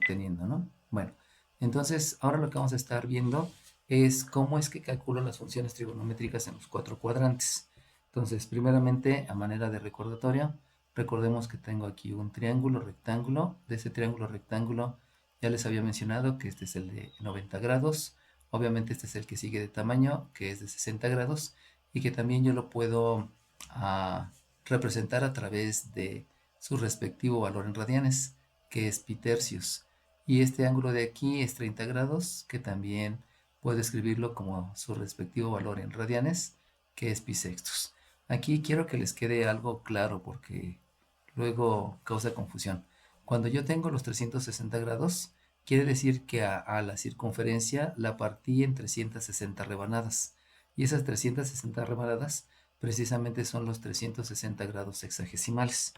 obteniendo, ¿no? Bueno, entonces ahora lo que vamos a estar viendo es cómo es que calculo las funciones trigonométricas en los cuatro cuadrantes. Entonces, primeramente, a manera de recordatorio, recordemos que tengo aquí un triángulo rectángulo. De ese triángulo rectángulo ya les había mencionado que este es el de 90 grados. Obviamente este es el que sigue de tamaño, que es de 60 grados, y que también yo lo puedo representar a través de su respectivo valor en radianes, que es pi tercios. Y este ángulo de aquí es 30 grados, que también puedo escribirlo como su respectivo valor en radianes, que es pi sextos. Aquí quiero que les quede algo claro porque luego causa confusión. Cuando yo tengo los 360 grados, quiere decir que a la circunferencia la partí en 360 rebanadas. Y esas 360 rebanadas precisamente son los 360 grados sexagesimales.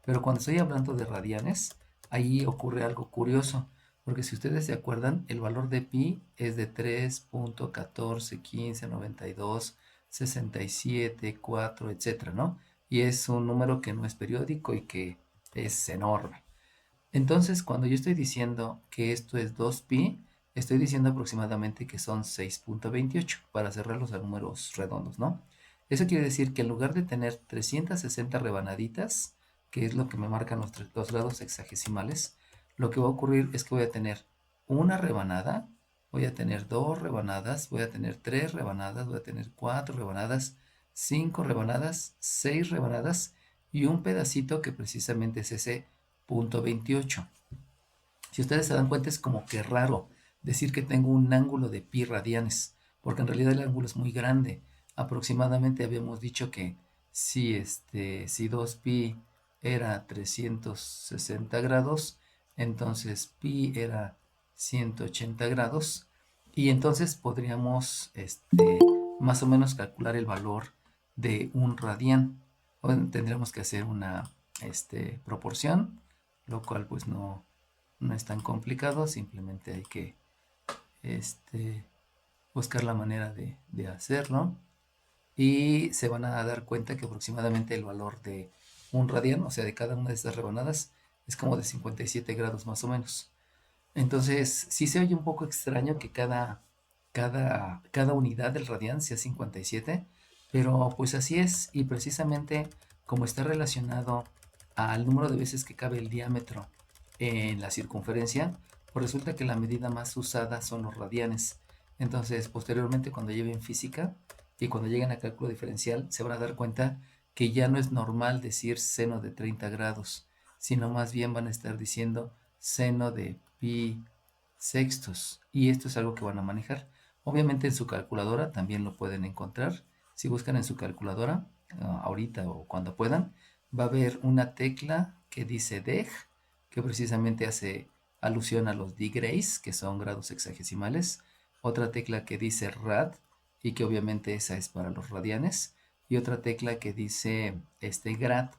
Pero cuando estoy hablando de radianes, ahí ocurre algo curioso, porque si ustedes se acuerdan, el valor de pi es de 3.14159267 4, etcétera, ¿no? Y es un número que no es periódico y que es enorme. Entonces, cuando yo estoy diciendo que esto es 2pi, estoy diciendo aproximadamente que son 6.28 para cerrarlos a números redondos, ¿no? Eso quiere decir que en lugar de tener 360 rebanaditas, que es lo que me marcan los grados sexagesimales, lo que va a ocurrir es que voy a tener una rebanada, voy a tener dos rebanadas, voy a tener tres rebanadas, voy a tener cuatro rebanadas, cinco rebanadas, seis rebanadas y un pedacito que precisamente es ese punto 28. Si ustedes se dan cuenta, es como que raro decir que tengo un ángulo de pi radianes, porque en realidad el ángulo es muy grande. Aproximadamente habíamos dicho que si 2pi era 360 grados, entonces pi era 180 grados, y entonces podríamos más o menos calcular el valor de un radián. Bueno, tendríamos que hacer una proporción, lo cual pues no es tan complicado, simplemente hay que este, buscar la manera de hacerlo, y se van a dar cuenta que aproximadamente el valor de un radián, o sea, de cada una de estas rebanadas, es como de 57 grados más o menos. Entonces, sí se oye un poco extraño que cada unidad del radián sea 57, pero pues así es, y precisamente como está relacionado al número de veces que cabe el diámetro en la circunferencia, pues resulta que la medida más usada son los radianes. Entonces, posteriormente, cuando lleven física y cuando lleguen a cálculo diferencial, se van a dar cuenta que ya no es normal decir seno de 30 grados, sino más bien van a estar diciendo seno de pi sextos. Y esto es algo que van a manejar. Obviamente en su calculadora también lo pueden encontrar. Si buscan en su calculadora, ahorita o cuando puedan, va a haber una tecla que dice deg, que precisamente hace alusión a los degrees, que son grados sexagesimales. Otra tecla que dice rad, y que obviamente esa es para los radianes. Y otra tecla que dice grad,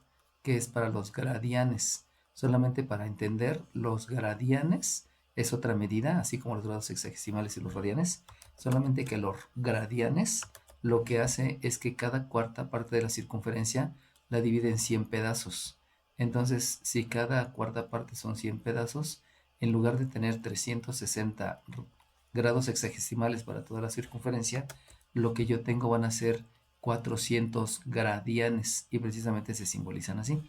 que es para los gradianes. Solamente para entender, los gradianes es otra medida, así como los grados sexagesimales y los radianes, solamente que los gradianes lo que hace es que cada cuarta parte de la circunferencia la divide en 100 pedazos. Entonces, si cada cuarta parte son 100 pedazos, en lugar de tener 360 grados sexagesimales para toda la circunferencia, lo que yo tengo van a ser 400 gradianes, y precisamente se simbolizan así,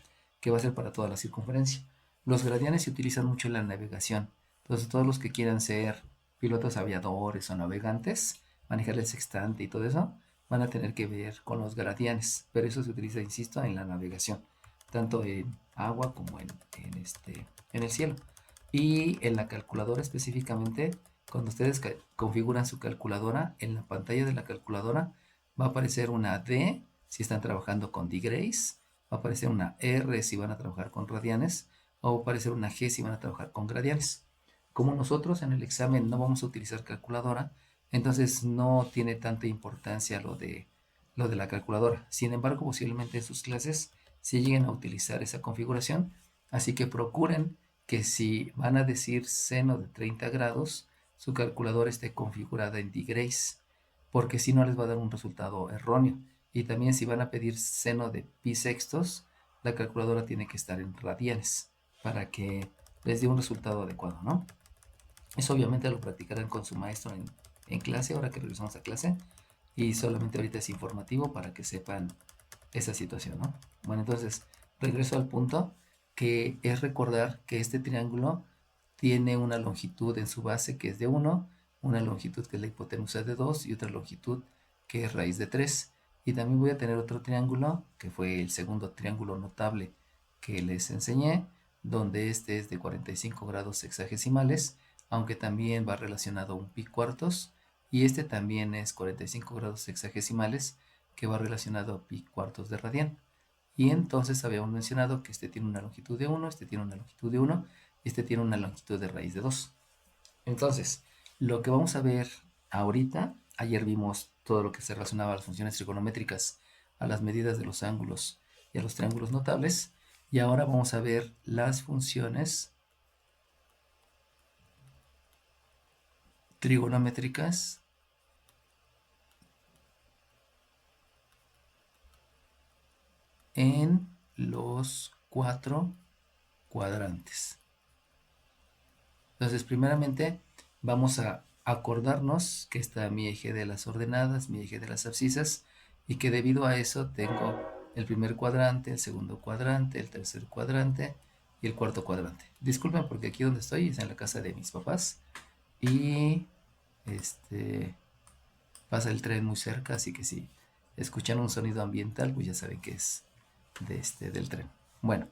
que va a ser para toda la circunferencia. Los gradianes se utilizan mucho en la navegación. Entonces, todos los que quieran ser pilotos aviadores o navegantes, manejar el sextante y todo eso, van a tener que ver con los gradianes. Pero eso se utiliza, insisto, en la navegación, tanto en agua como en el cielo. Y en la calculadora específicamente, cuando ustedes configuran su calculadora, en la pantalla de la calculadora va a aparecer una D si están trabajando con degrees, va a aparecer una R si van a trabajar con radianes, o va a aparecer una G si van a trabajar con gradianes. Como nosotros en el examen no vamos a utilizar calculadora, entonces no tiene tanta importancia lo de la calculadora. Sin embargo, posiblemente en sus clases sí lleguen a utilizar esa configuración, así que procuren que si van a decir seno de 30 grados, su calculadora esté configurada en degrees, porque si no les va a dar un resultado erróneo. Y también si van a pedir seno de pi sextos, la calculadora tiene que estar en radianes para que les dio un resultado adecuado, ¿no? Eso obviamente lo practicarán con su maestro en clase, ahora que regresamos a clase, y solamente ahorita es informativo para que sepan esa situación, ¿no? Bueno, entonces regreso al punto, que es recordar que este triángulo tiene una longitud en su base que es de 1, una longitud que es la hipotenusa de 2 y otra longitud que es raíz de 3. Y también voy a tener otro triángulo, que fue el segundo triángulo notable que les enseñé, donde este es de 45 grados sexagesimales, aunque también va relacionado a un pi cuartos, y este también es 45 grados sexagesimales, que va relacionado a pi cuartos de radián. Y entonces habíamos mencionado que este tiene una longitud de 1, este tiene una longitud de 1, y este tiene una longitud de raíz de 2. Entonces, lo que vamos a ver ahorita, ayer vimos todo lo que se relacionaba a las funciones trigonométricas, a las medidas de los ángulos y a los triángulos notables, y ahora vamos a ver las funciones trigonométricas en los 4 cuadrantes. Entonces, primeramente, vamos a acordarnos que está mi eje de las ordenadas, mi eje de las abscisas, y que debido a eso tengo el primer cuadrante, el segundo cuadrante, el tercer cuadrante y el cuarto cuadrante. Disculpen porque aquí donde estoy es en la casa de mis papás y pasa el tren muy cerca, así que si escuchan un sonido ambiental, pues ya saben que es del tren. Bueno,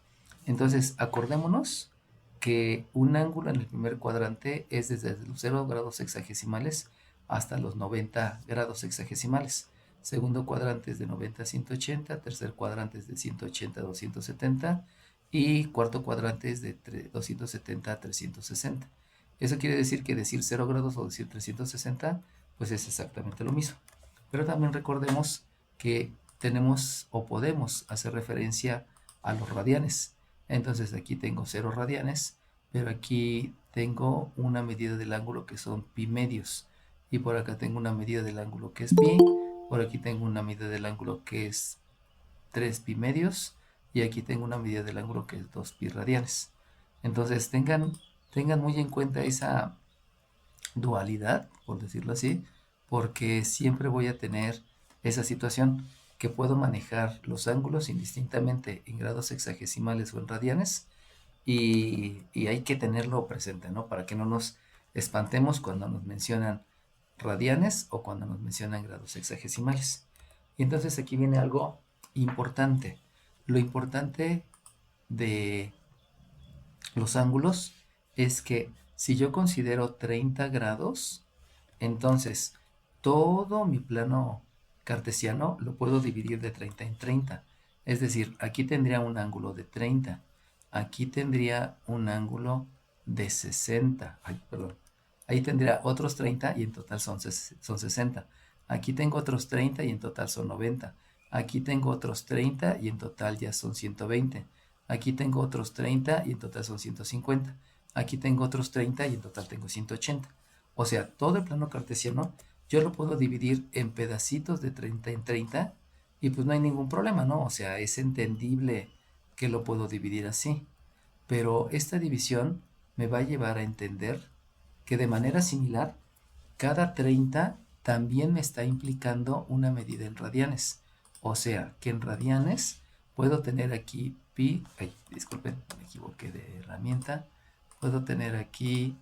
entonces acordémonos que un ángulo en el primer cuadrante es desde los 0 grados sexagesimales hasta los 90 grados sexagesimales. Segundo cuadrante es de 90 a 180, tercer cuadrante es de 180 a 270 y cuarto cuadrante es de 270 a 360. Eso quiere decir que decir 0 grados o decir 360 pues es exactamente lo mismo. Pero también recordemos que tenemos o podemos hacer referencia a los radianes. Entonces aquí tengo 0 radianes, pero aquí tengo una medida del ángulo que son pi medios. Y por acá tengo una medida del ángulo que es pi. Por aquí tengo una medida del ángulo que es 3 pi medios. Y aquí tengo una medida del ángulo que es 2 pi radianes. Entonces tengan muy en cuenta esa dualidad, por decirlo así, porque siempre voy a tener esa situación que puedo manejar los ángulos indistintamente en grados sexagesimales o en radianes y hay que tenerlo presente, ¿no? Para que no nos espantemos cuando nos mencionan radianes o cuando nos mencionan grados sexagesimales. Y entonces aquí viene algo importante. Lo importante de los ángulos es que si yo considero 30 grados, entonces todo mi plano cartesiano lo puedo dividir de 30 en 30. Es decir, aquí tendría un ángulo de 30, aquí tendría un ángulo de 60. Ay, perdón. Ahí tendría otros 30 y en total son 60. Aquí tengo otros 30 y en total son 90. Aquí tengo otros 30 y en total ya son 120. Aquí tengo otros 30 y en total son 150. Aquí tengo otros 30 y en total tengo 180. O sea, todo el plano cartesiano yo lo puedo dividir en pedacitos de 30 en 30 y pues no hay ningún problema, ¿no? O sea, es entendible que lo puedo dividir así. Pero esta división me va a llevar a entender que de manera similar, cada 30 también me está implicando una medida en radianes. O sea, que en radianes puedo tener aquí pi, ay, disculpen, me equivoqué de herramienta, puedo tener aquí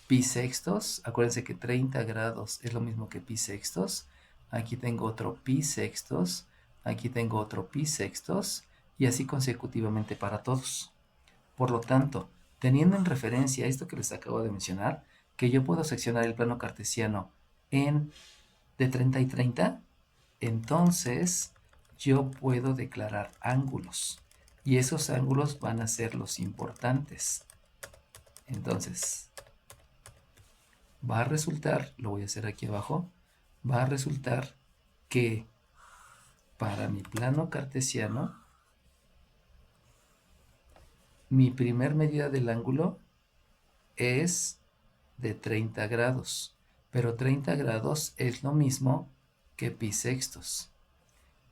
pi sextos, acuérdense que 30 grados es lo mismo que pi sextos, aquí tengo otro pi sextos, aquí tengo otro pi sextos, y así consecutivamente para todos. Por lo tanto, teniendo en referencia esto que les acabo de mencionar, que yo puedo seccionar el plano cartesiano en de 30 y 30, entonces yo puedo declarar ángulos. Y esos ángulos van a ser los importantes. Entonces, va a resultar, lo voy a hacer aquí abajo, va a resultar que para mi plano cartesiano, mi primer medida del ángulo es de 30 grados, pero 30 grados es lo mismo que pi sextos.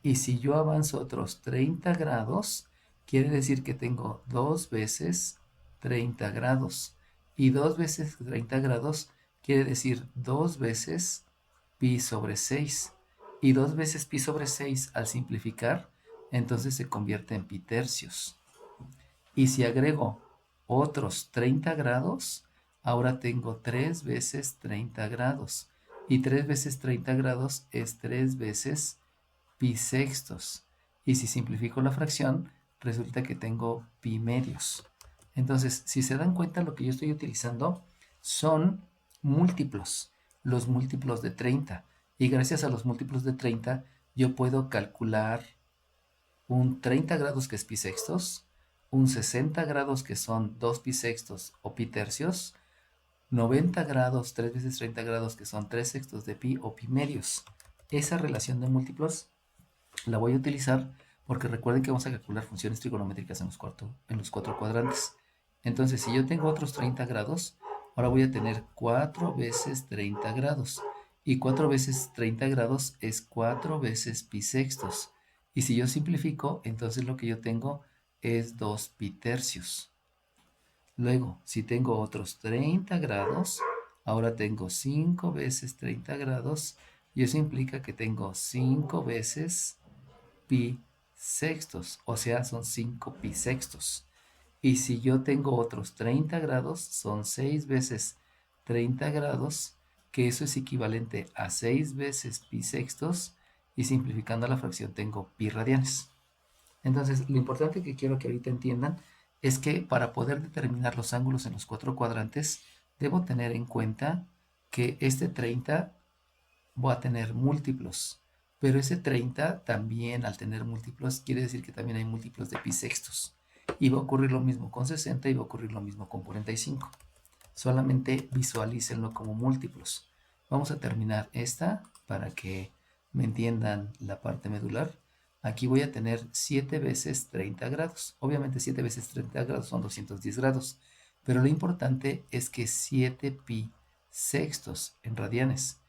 Y si yo avanzo otros 30 grados, quiere decir que tengo 2 veces 30 grados. Y 2 veces 30 grados quiere decir 2 veces pi sobre 6. Y 2 veces pi sobre 6 al simplificar, entonces se convierte en pi tercios. Y si agrego otros 30 grados, ahora tengo 3 veces 30 grados. Y 3 veces 30 grados es 3 veces pi sextos. Y si simplifico la fracción, resulta que tengo pi medios. Entonces, si se dan cuenta, lo que yo estoy utilizando son múltiplos, los múltiplos de 30. Y gracias a los múltiplos de 30, yo puedo calcular un 30 grados que es pi sextos, un 60 grados que son 2 pi sextos o pi tercios, 90 grados, 3 veces 30 grados que son 3 sextos de pi o pi medios. Esa relación de múltiplos la voy a utilizar porque recuerden que vamos a calcular funciones trigonométricas en los cuatro cuadrantes. Entonces, si yo tengo otros 30 grados, ahora voy a tener 4 veces 30 grados. Y 4 veces 30 grados es 4 veces pi sextos. Y si yo simplifico, entonces lo que yo tengo es 2 pi tercios. Luego, si tengo otros 30 grados, ahora tengo 5 veces 30 grados. Y eso implica que tengo 5 veces pi sextos, o sea, son 5 pi sextos. Y si yo tengo otros 30 grados, son 6 veces 30 grados, que eso es equivalente a 6 veces pi sextos, y simplificando la fracción tengo pi radianes. Entonces, lo importante que quiero que ahorita entiendan es que para poder determinar los ángulos en los cuatro cuadrantes, debo tener en cuenta que este 30 voy a tener múltiplos. Pero ese 30 también, al tener múltiplos, quiere decir que también hay múltiplos de pi sextos. Y va a ocurrir lo mismo con 60 y va a ocurrir lo mismo con 45. Solamente visualícenlo como múltiplos. Vamos a terminar esta para que me entiendan la parte medular. Aquí voy a tener 7 veces 30 grados. Obviamente 7 veces 30 grados son 210 grados. Pero lo importante es que 7 pi sextos en radianes.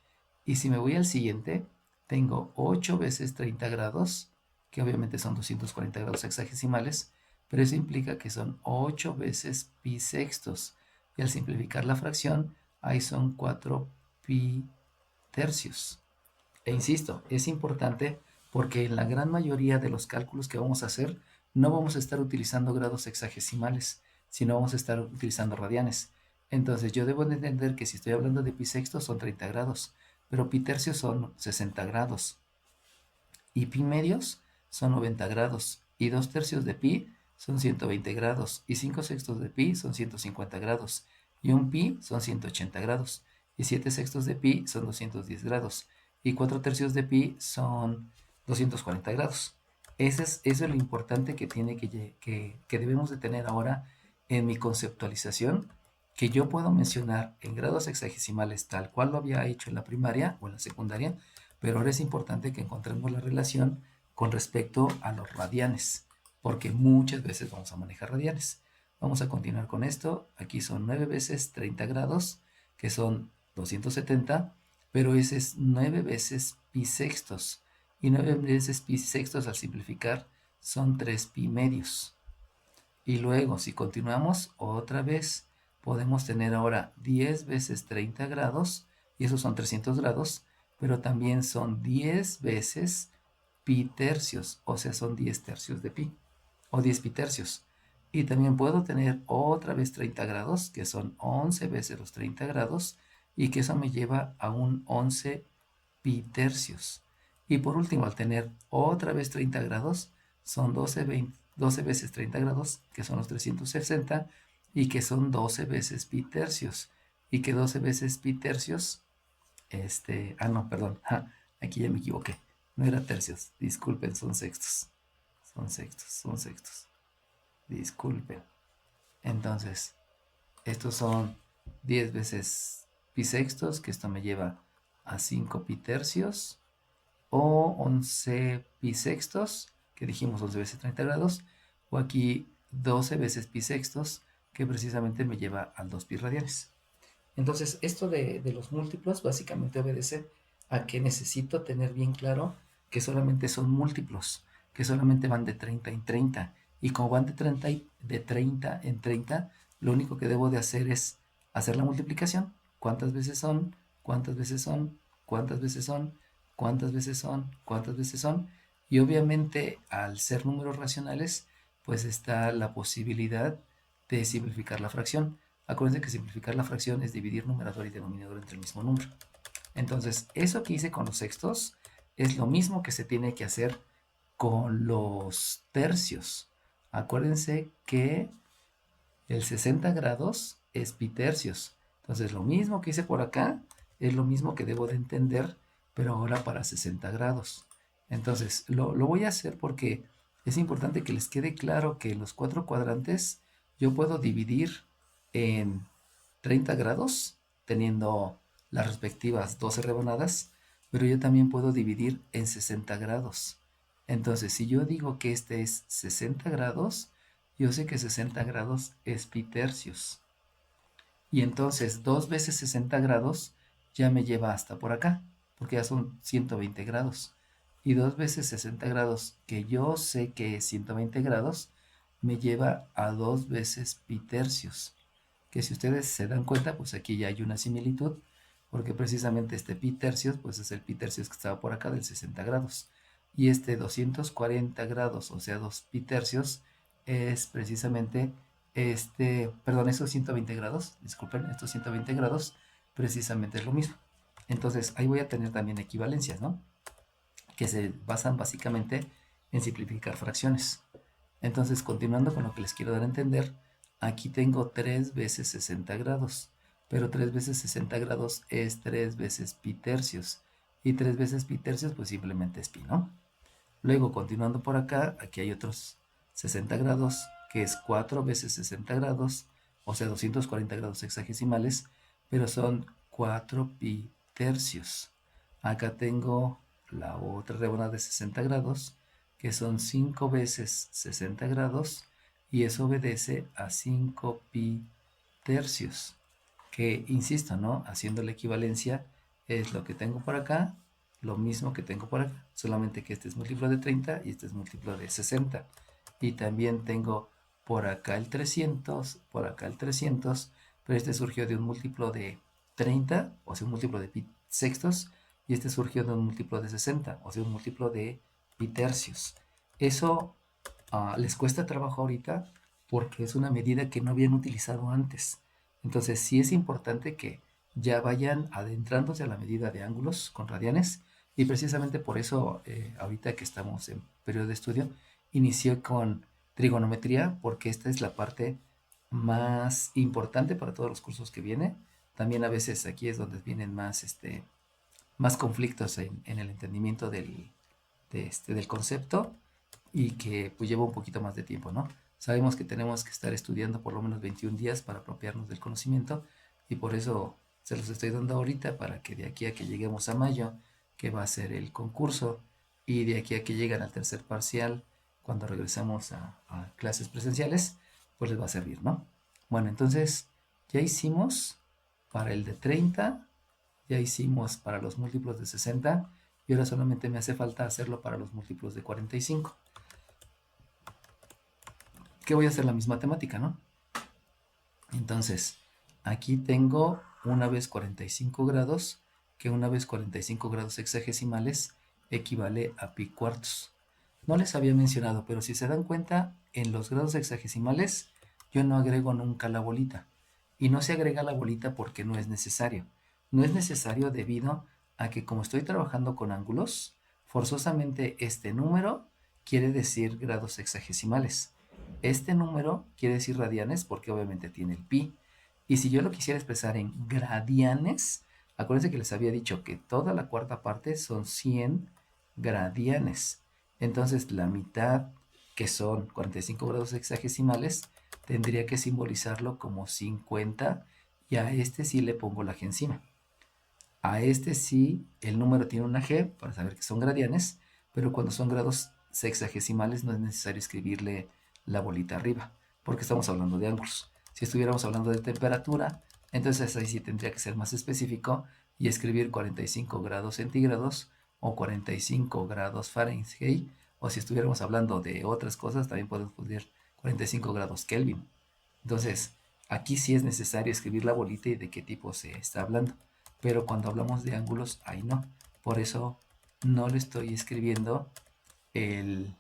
Y si me voy al siguiente, tengo 8 veces 30 grados, que obviamente son 240 grados hexagesimales, pero eso implica que son 8 veces pi sextos. Y al simplificar la fracción, ahí son 4 pi tercios. E insisto, es importante porque en la gran mayoría de los cálculos que vamos a hacer, no vamos a estar utilizando grados hexagesimales, sino vamos a estar utilizando radianes. Entonces yo debo entender que si estoy hablando de pi sextos son 30 grados, pero pi tercios son 60 grados y pi medios son 90 grados y 2 tercios de pi son 120 grados y 5 sextos de pi son 150 grados y un pi son 180 grados y 7 sextos de pi son 210 grados y 4 tercios de pi son 240 grados. Eso es lo importante que debemos de tener ahora en mi conceptualización, que yo puedo mencionar en grados hexagesimales tal cual lo había hecho en la primaria o en la secundaria, pero ahora es importante que encontremos la relación con respecto a los radianes, porque muchas veces vamos a manejar radianes. Vamos a continuar con esto. Aquí son 9 veces 30 grados, que son 270, pero ese es 9 veces pi sextos. Y 9 veces pi sextos al simplificar son 3 pi medios. Y luego, si continuamos, otra vez podemos tener ahora 10 veces 30 grados, y esos son 300 grados, pero también son 10 veces pi tercios, o sea, son 10 tercios de pi, o 10 pi tercios. Y también puedo tener otra vez 30 grados, que son 11 veces los 30 grados, y que eso me lleva a un 11 pi tercios. Y por último, al tener otra vez 30 grados, son 12 veces 30 grados, que son los 360, y que son 12 veces pi tercios. Y que 12 veces pi tercios, no, perdón, aquí ya me equivoqué. No era tercios, disculpen, son sextos. Son sextos. Disculpen. Entonces, estos son 10 veces pi sextos, que esto me lleva a 5 pi tercios, o 11 pi sextos, que dijimos 11 veces 30 grados, o aquí 12 veces pi sextos, que precisamente me lleva al 2 pi radianes. Entonces, esto de los múltiplos básicamente obedece a que necesito tener bien claro que solamente son múltiplos, que solamente van de 30 en 30. Y como van de 30 en 30, lo único que debo de hacer es hacer la multiplicación. ¿Cuántas veces son? ¿Cuántas veces son? ¿Cuántas veces son? ¿Cuántas veces son? ¿Cuántas veces son? Y obviamente al ser números racionales, pues está la posibilidad de simplificar la fracción. Acuérdense que simplificar la fracción es dividir numerador y denominador entre el mismo número. Entonces, eso que hice con los sextos es lo mismo que se tiene que hacer con los tercios. Acuérdense que el 60 grados es pi tercios. Entonces, lo mismo que hice por acá es lo mismo que debo de entender, pero ahora para 60 grados. Entonces, lo voy a hacer porque es importante que les quede claro que los cuatro cuadrantes yo puedo dividir en 30 grados, teniendo las respectivas 12 rebanadas, pero yo también puedo dividir en 60 grados. Entonces, si yo digo que este es 60 grados, yo sé que 60 grados es pi tercios. Y entonces 2 veces 60 grados ya me lleva hasta por acá, porque ya son 120 grados. Y 2 veces 60 grados, que yo sé que es 120 grados, me lleva a 2 veces pi tercios. Que si ustedes se dan cuenta, pues aquí ya hay una similitud, porque precisamente este pi tercios, pues es el pi tercios que estaba por acá del 60 grados. Y este 240 grados, o sea, 2 pi tercios, es precisamente perdón, estos 120 grados, disculpen, estos 120 grados, precisamente es lo mismo. Entonces, ahí voy a tener también equivalencias, ¿no? Que se basan básicamente en simplificar fracciones. Entonces, continuando con lo que les quiero dar a entender, aquí tengo 3 veces 60 grados, pero 3 veces 60 grados es 3 veces pi tercios, y 3 veces pi tercios pues simplemente es pi, ¿no? Luego, continuando por acá, aquí hay otros 60 grados, que es 4 veces 60 grados, o sea, 240 grados hexagesimales, pero son 4 pi tercios. Acá tengo la otra rebanada de 60 grados, que son 5 veces 60 grados, y eso obedece a 5 pi tercios, que insisto, ¿no? Haciendo la equivalencia es lo que tengo por acá, lo mismo que tengo por acá, solamente que este es múltiplo de 30 y este es múltiplo de 60. Y también tengo por acá el 300, por acá el 300, pero este surgió de un múltiplo de 30, o sea, un múltiplo de pi sextos, y este surgió de un múltiplo de 60, o sea, un múltiplo de pi tercios. Eso les cuesta trabajo ahorita porque es una medida que no habían utilizado antes. Entonces sí es importante que ya vayan adentrándose a la medida de ángulos con radianes, y precisamente por eso ahorita que estamos en periodo de estudio inicié con trigonometría, porque esta es la parte más importante para todos los cursos que viene. También a veces aquí es donde vienen más conflictos en el entendimiento del concepto, y que pues lleva un poquito más de tiempo, ¿no? Sabemos que tenemos que estar estudiando por lo menos 21 días para apropiarnos del conocimiento, y por eso se los estoy dando ahorita para que de aquí a que lleguemos a mayo, que va a ser el concurso, y de aquí a que lleguen al tercer parcial, cuando regresemos a clases presenciales, pues les va a servir, ¿no? Bueno, entonces ya hicimos para el de 30, ya hicimos para los múltiplos de 60, y ahora solamente me hace falta hacerlo para los múltiplos de 45. Que voy a hacer la misma temática, ¿no? Entonces, aquí tengo una vez 45 grados, que una vez 45 grados hexagesimales equivale a pi cuartos. No les había mencionado, pero si se dan cuenta, en los grados hexagesimales yo no agrego nunca la bolita. Y no se agrega la bolita porque no es necesario. No es necesario debido a que como estoy trabajando con ángulos, forzosamente este número quiere decir grados hexagesimales. Este número quiere decir radianes porque obviamente tiene el pi. Y si yo lo quisiera expresar en gradianes, acuérdense que les había dicho que toda la cuarta parte son 100 gradianes. Entonces la mitad, que son 45 grados hexagesimales, tendría que simbolizarlo como 50, y a este sí le pongo la g encima. A este sí el número tiene una g para saber que son gradianes, pero cuando son grados sexagesimales no es necesario escribirle la bolita arriba, porque estamos hablando de ángulos. Si estuviéramos hablando de temperatura, entonces ahí sí tendría que ser más específico y escribir 45 grados centígrados o 45 grados Fahrenheit, o si estuviéramos hablando de otras cosas, también podemos poner 45 grados Kelvin. Entonces, Aquí sí es necesario escribir la bolita y de qué tipo se está hablando. Pero cuando hablamos de ángulos, ahí no. Por eso no le estoy escribiendo el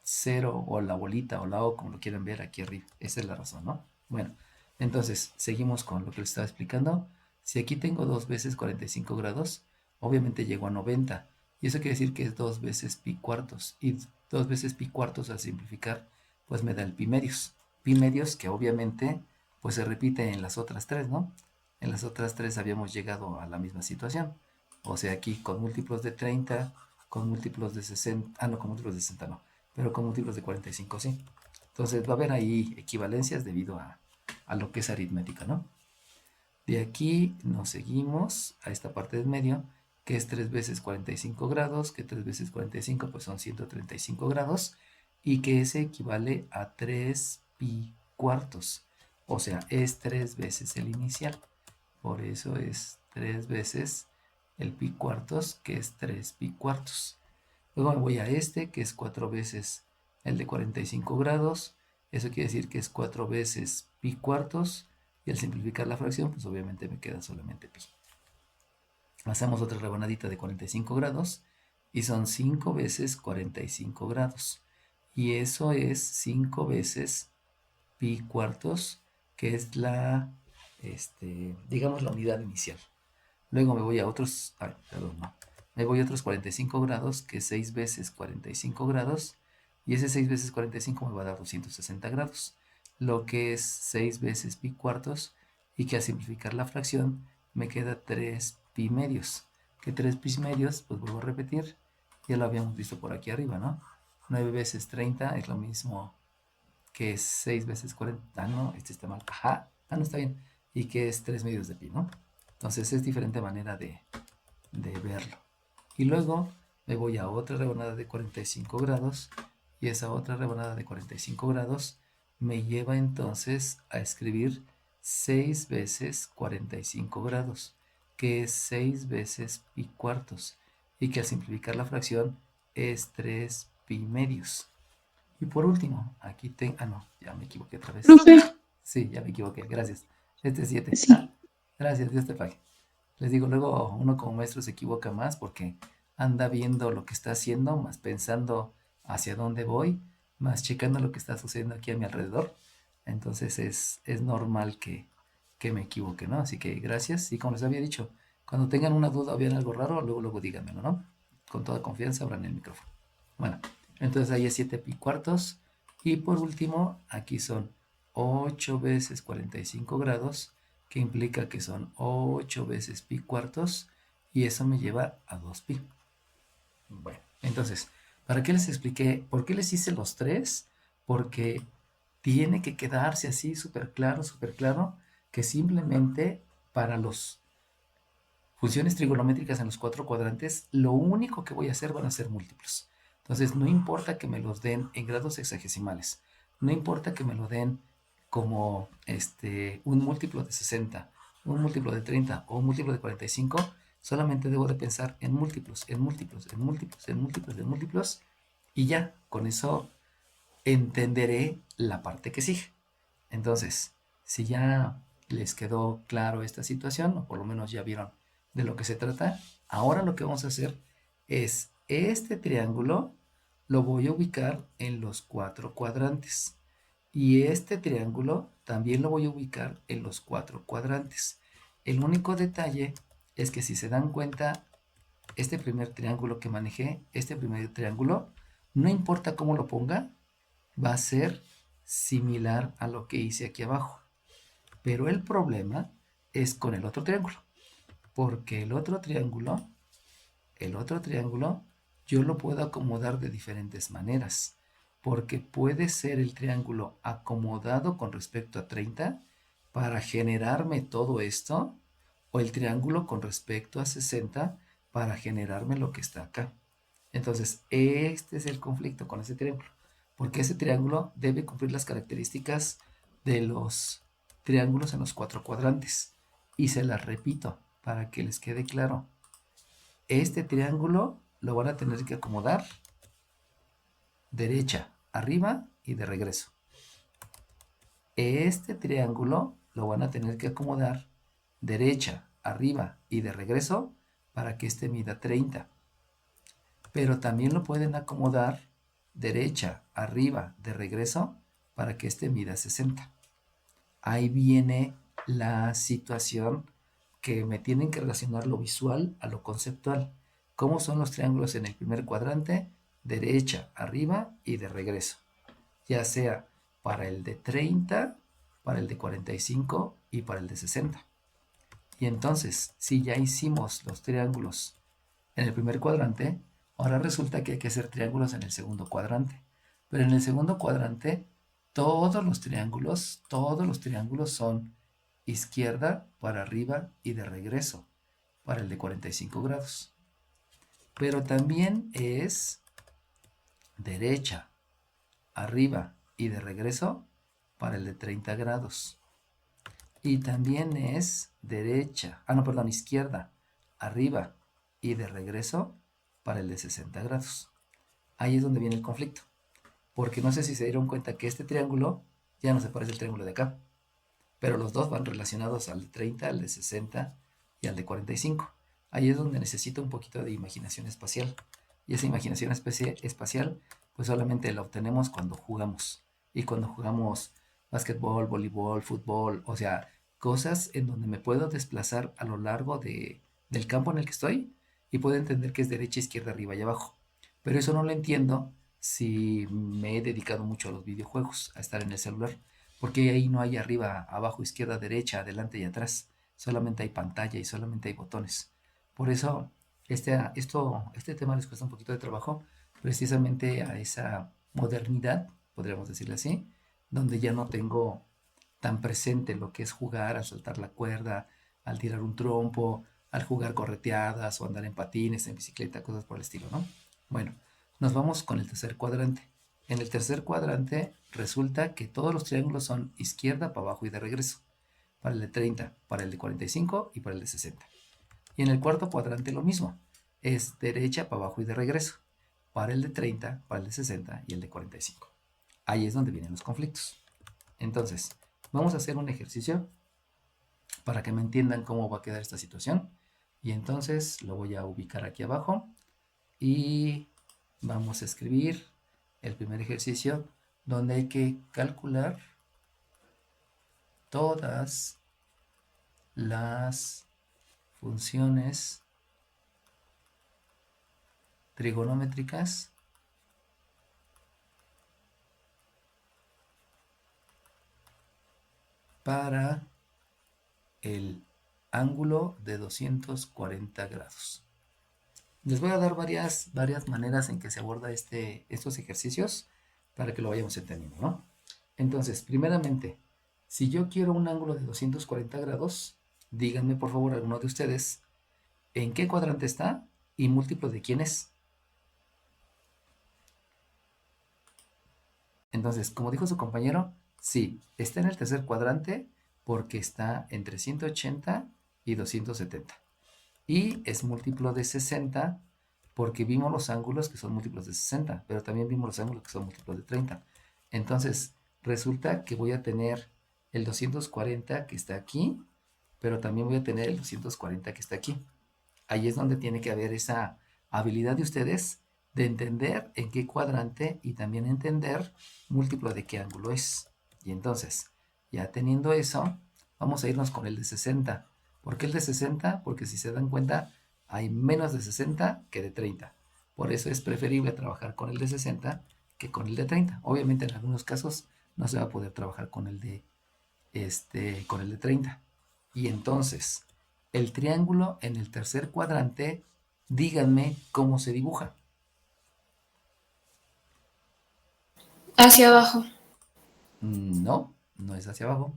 0 o la bolita o la O, como lo quieran ver aquí arriba. Esa es la razón, ¿no? Bueno, entonces seguimos con lo que les estaba explicando. Si aquí tengo 2 veces 45 grados, obviamente llego a 90. Y eso quiere decir que es 2 veces pi cuartos. Y 2 veces pi cuartos al simplificar, pues me da el pi medios. Pi medios que obviamente pues se repite en las otras tres, ¿no? En las otras tres habíamos llegado a la misma situación. O sea, aquí con múltiplos de 30, con múltiplos de 60, no, con múltiplos de 60 no, pero con múltiplos de 45 sí. Entonces va a haber ahí equivalencias debido a lo que es aritmética, ¿no? De aquí nos seguimos a esta parte del medio, que es 3 veces 45 grados, que 3 veces 45 pues son 135 grados, y que ese equivale a 3 pi cuartos. O sea, es 3 veces el inicial. Por eso es 3 veces el pi cuartos, que es 3 pi cuartos. Luego me voy a este, que es 4 veces el de 45 grados. Eso quiere decir que es 4 veces pi cuartos. Y al simplificar la fracción, pues obviamente me queda solamente pi. Hacemos otra rebanadita de 45 grados. Y son 5 veces 45 grados. Y eso es 5 veces pi cuartos, que es la, digamos, la unidad inicial. Luego me voy a otros, perdón, no. Me voy a otros 45 grados, que es 6 veces 45 grados. Y ese 6 veces 45 me va a dar 260 grados. Lo que es 6 veces pi cuartos. Y que al simplificar la fracción me queda 3 pi medios. Que 3 pi medios, pues vuelvo a repetir. Ya lo habíamos visto por aquí arriba, ¿no? 9 veces 30 es lo mismo que es 6 veces 40. Ah, no, este está mal. Ajá, no está bien. Y que es 3 medios de pi, ¿no? Entonces es diferente manera de verlo. Y luego me voy a otra rebanada de 45 grados y esa otra rebanada de 45 grados me lleva entonces a escribir 6 veces 45 grados, que es 6 veces pi cuartos y que al simplificar la fracción es 3 pi medios. Y por último, aquí tengo... Ah, no, ya me equivoqué otra vez. Profe, Sí, ya me equivoqué, gracias. Este es 7. sí, Gracias, Dios te pague. Les digo, luego uno como maestro se equivoca más porque anda viendo lo que está haciendo, más pensando hacia dónde voy, más checando lo que está sucediendo aquí a mi alrededor. Entonces es normal que me equivoque, ¿no? Así que gracias. Y como les había dicho, cuando tengan una duda o vean algo raro, luego díganmelo, ¿no? Con toda confianza abran el micrófono. Bueno, entonces ahí es 7 pi cuartos. Y por último, aquí son 8 veces 45 grados, que implica que son 8 veces pi cuartos, y eso me lleva a 2 pi. Bueno, entonces, ¿para qué les expliqué? ¿Por qué les hice los tres? Porque tiene que quedarse así súper claro, que simplemente para las funciones trigonométricas en los cuatro cuadrantes, lo único que voy a hacer van a ser múltiplos. Entonces, no importa que me los den en grados sexagesimales, no importa que me lo den como un múltiplo de 60, un múltiplo de 30 o un múltiplo de 45, solamente debo de pensar en múltiplos, en múltiplos, en múltiplos, en múltiplos, en múltiplos, y ya, con eso entenderé la parte que sigue. Entonces, si ya les quedó claro esta situación, o por lo menos ya vieron de lo que se trata, ahora lo que vamos a hacer es este triángulo lo voy a ubicar en los cuatro cuadrantes. Y este triángulo también lo voy a ubicar en los cuatro cuadrantes. El único detalle es que si se dan cuenta, este primer triángulo que manejé, este primer triángulo, no importa cómo lo ponga, va a ser similar a lo que hice aquí abajo. Pero el problema es con el otro triángulo. Porque el otro triángulo, yo lo puedo acomodar de diferentes maneras. Porque puede ser el triángulo acomodado con respecto a 30 para generarme todo esto, o el triángulo con respecto a 60 para generarme lo que está acá. Entonces, este es el conflicto con ese triángulo, porque ese triángulo debe cumplir las características de los triángulos en los cuatro cuadrantes. Y se las repito para que les quede claro. Este triángulo lo van a tener que acomodar derecha, arriba y de regreso. Este triángulo lo van a tener que acomodar derecha, arriba y de regreso para que este mida 30. Pero también lo pueden acomodar derecha, arriba, de regreso para que este mida 60. Ahí viene la situación que me tienen que relacionar lo visual a lo conceptual. ¿Cómo son los triángulos en el primer cuadrante? Derecha, arriba y de regreso. Ya sea para el de 30, para el de 45 y para el de 60. Y entonces, si ya hicimos los triángulos en el primer cuadrante, ahora resulta que hay que hacer triángulos en el segundo cuadrante. Pero en el segundo cuadrante, todos los triángulos son izquierda para arriba y de regreso, para el de 45 grados. Pero también es derecha, arriba y de regreso para el de 30 grados. Y también es izquierda, arriba y de regreso para el de 60 grados. Ahí es donde viene el conflicto. Porque no sé si se dieron cuenta que este triángulo ya no se parece al triángulo de acá. Pero los dos van relacionados al de 30, al de 60 y al de 45. Ahí es donde necesito un poquito de imaginación espacial. Y esa imaginación espacial pues solamente la obtenemos cuando jugamos. Y cuando jugamos básquetbol, voleibol, fútbol, o sea, cosas en donde me puedo desplazar a lo largo del campo en el que estoy y puedo entender que es derecha, izquierda, arriba y abajo. Pero eso no lo entiendo si me he dedicado mucho a los videojuegos, a estar en el celular, porque ahí no hay arriba, abajo, izquierda, derecha, adelante y atrás, solamente hay pantalla y solamente hay botones. Por eso este tema les cuesta un poquito de trabajo, precisamente a esa modernidad, podríamos decirle así, donde ya no tengo tan presente lo que es jugar, al saltar la cuerda, al tirar un trompo, al jugar correteadas o andar en patines, en bicicleta, cosas por el estilo, ¿no? Bueno, nos vamos con el tercer cuadrante. En el tercer cuadrante resulta que todos los triángulos son izquierda para abajo y de regreso. Para el de 30, para el de 45 y para el de 60. Y en el cuarto cuadrante lo mismo. Es derecha para abajo y de regreso. Para el de 30, para el de 60 y el de 45. Ahí es donde vienen los conflictos. Entonces, vamos a hacer un ejercicio para que me entiendan cómo va a quedar esta situación. Y entonces lo voy a ubicar aquí abajo y vamos a escribir el primer ejercicio donde hay que calcular todas las funciones trigonométricas para el ángulo de 240 grados. Les voy a dar varias maneras en que se aborda estos ejercicios para que lo vayamos entendiendo, ¿no? Entonces, primeramente, si yo quiero un ángulo de 240 grados, díganme por favor alguno de ustedes en qué cuadrante está y múltiplo de quién es. Entonces, como dijo su compañero, sí, está en el tercer cuadrante porque está entre 180 y 270. Y es múltiplo de 60 porque vimos los ángulos que son múltiplos de 60, pero también vimos los ángulos que son múltiplos de 30. Entonces, resulta que voy a tener el 240 que está aquí, pero también voy a tener el 240 que está aquí. Ahí es donde tiene que haber esa habilidad de ustedes de entender en qué cuadrante y también entender múltiplo de qué ángulo es. Y entonces, ya teniendo eso, vamos a irnos con el de 60. ¿Por qué el de 60? Porque si se dan cuenta, hay menos de 60 que de 30. Por eso es preferible trabajar con el de 60 que con el de 30. Obviamente en algunos casos no se va a poder trabajar con el de 30. Y entonces, el triángulo en el tercer cuadrante, díganme cómo se dibuja. Hacia abajo. No, no es hacia abajo.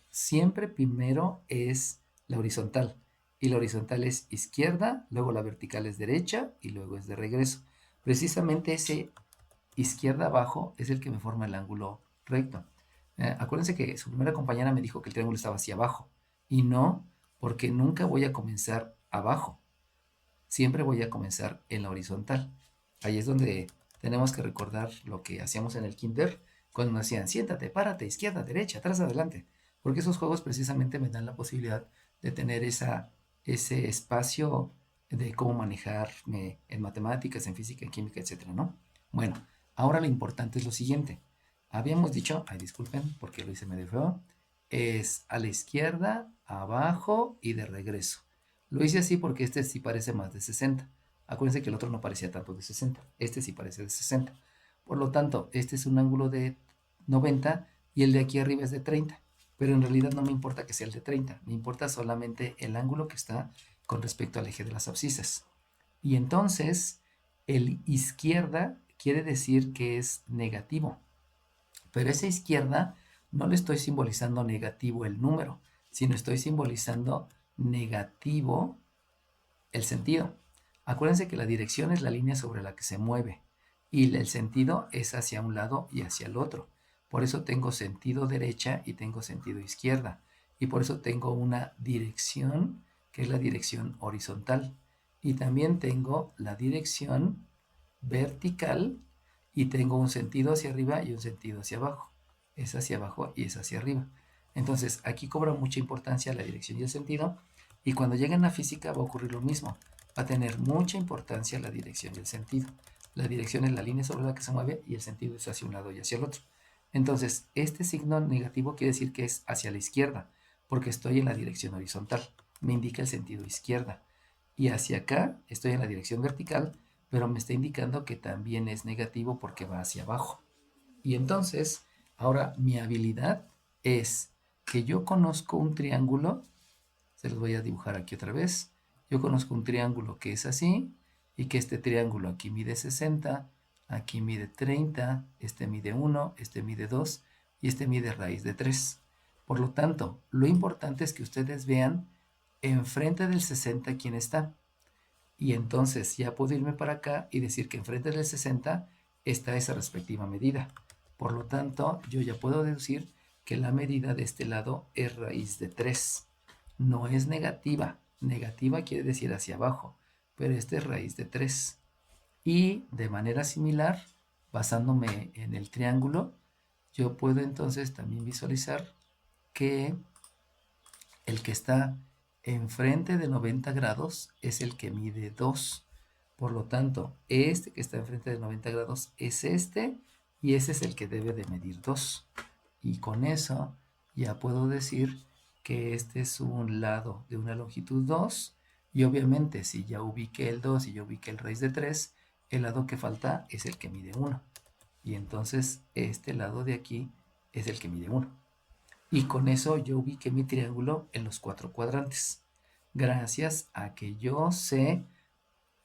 Siempre primero es la horizontal. Y la horizontal es izquierda, luego la vertical es derecha y luego es de regreso. Precisamente ese izquierda abajo es el que me forma el ángulo recto. Acuérdense que su primera compañera me dijo que el triángulo estaba hacia abajo. Y no, porque nunca voy a comenzar abajo. Siempre voy a comenzar en la horizontal. Ahí es donde tenemos que recordar lo que hacíamos en el kinder cuando me decían, siéntate, párate, izquierda, derecha, atrás, adelante, porque esos juegos precisamente me dan la posibilidad de tener ese espacio de cómo manejarme en matemáticas, en física, en química, etcétera, ¿no? Bueno, ahora lo importante es lo siguiente. Habíamos dicho, ay, disculpen, porque lo hice medio feo, es a la izquierda, abajo y de regreso. Lo hice así porque este sí parece más de 60. Acuérdense que el otro no parecía tanto de 60. Este sí parece de 60. Por lo tanto, este es un ángulo de 90 y el de aquí arriba es de 30. Pero en realidad no me importa que sea el de 30. Me importa solamente el ángulo que está con respecto al eje de las abscisas. Y entonces, el izquierda quiere decir que es negativo. Pero esa izquierda no le estoy simbolizando negativo el número, sino estoy simbolizando negativo el sentido. Acuérdense que la dirección es la línea sobre la que se mueve y el sentido es hacia un lado y hacia el otro. Por eso tengo sentido derecha y tengo sentido izquierda. Y por eso tengo una dirección que es la dirección horizontal. Y también tengo la dirección vertical y tengo un sentido hacia arriba y un sentido hacia abajo. Es hacia abajo y es hacia arriba. Entonces aquí cobra mucha importancia la dirección y el sentido. Y cuando lleguen a física va a ocurrir lo mismo. Va a tener mucha importancia la dirección y el sentido. La dirección es la línea sobre la que se mueve y el sentido es hacia un lado y hacia el otro. Entonces, este signo negativo quiere decir que es hacia la izquierda, porque estoy en la dirección horizontal. Me indica el sentido izquierda. Y hacia acá estoy en la dirección vertical, pero me está indicando que también es negativo porque va hacia abajo. Y entonces, ahora mi habilidad es que yo conozco un triángulo, se los voy a dibujar aquí otra vez. Yo conozco un triángulo que es así y que este triángulo aquí mide 60, aquí mide 30, este mide 1, este mide 2 y este mide raíz de 3. Por lo tanto, lo importante es que ustedes vean enfrente del 60 quién está. Y entonces ya puedo irme para acá y decir que enfrente del 60 está esa respectiva medida. Por lo tanto, yo ya puedo deducir que la medida de este lado es raíz de 3. No es negativa. Negativa quiere decir hacia abajo, pero este es raíz de 3. Y de manera similar, basándome en el triángulo, yo puedo entonces también visualizar que el que está enfrente de 90 grados es el que mide 2. Por lo tanto, este que está enfrente de 90 grados es este y ese es el que debe de medir 2. Y con eso ya puedo decir que este es un lado de una longitud 2 y obviamente si ya ubiqué el 2 y ya ubiqué el raíz de 3, el lado que falta es el que mide 1. Y entonces este lado de aquí es el que mide 1. Y con eso yo ubiqué mi triángulo en los 4 cuadrantes. Gracias a que yo sé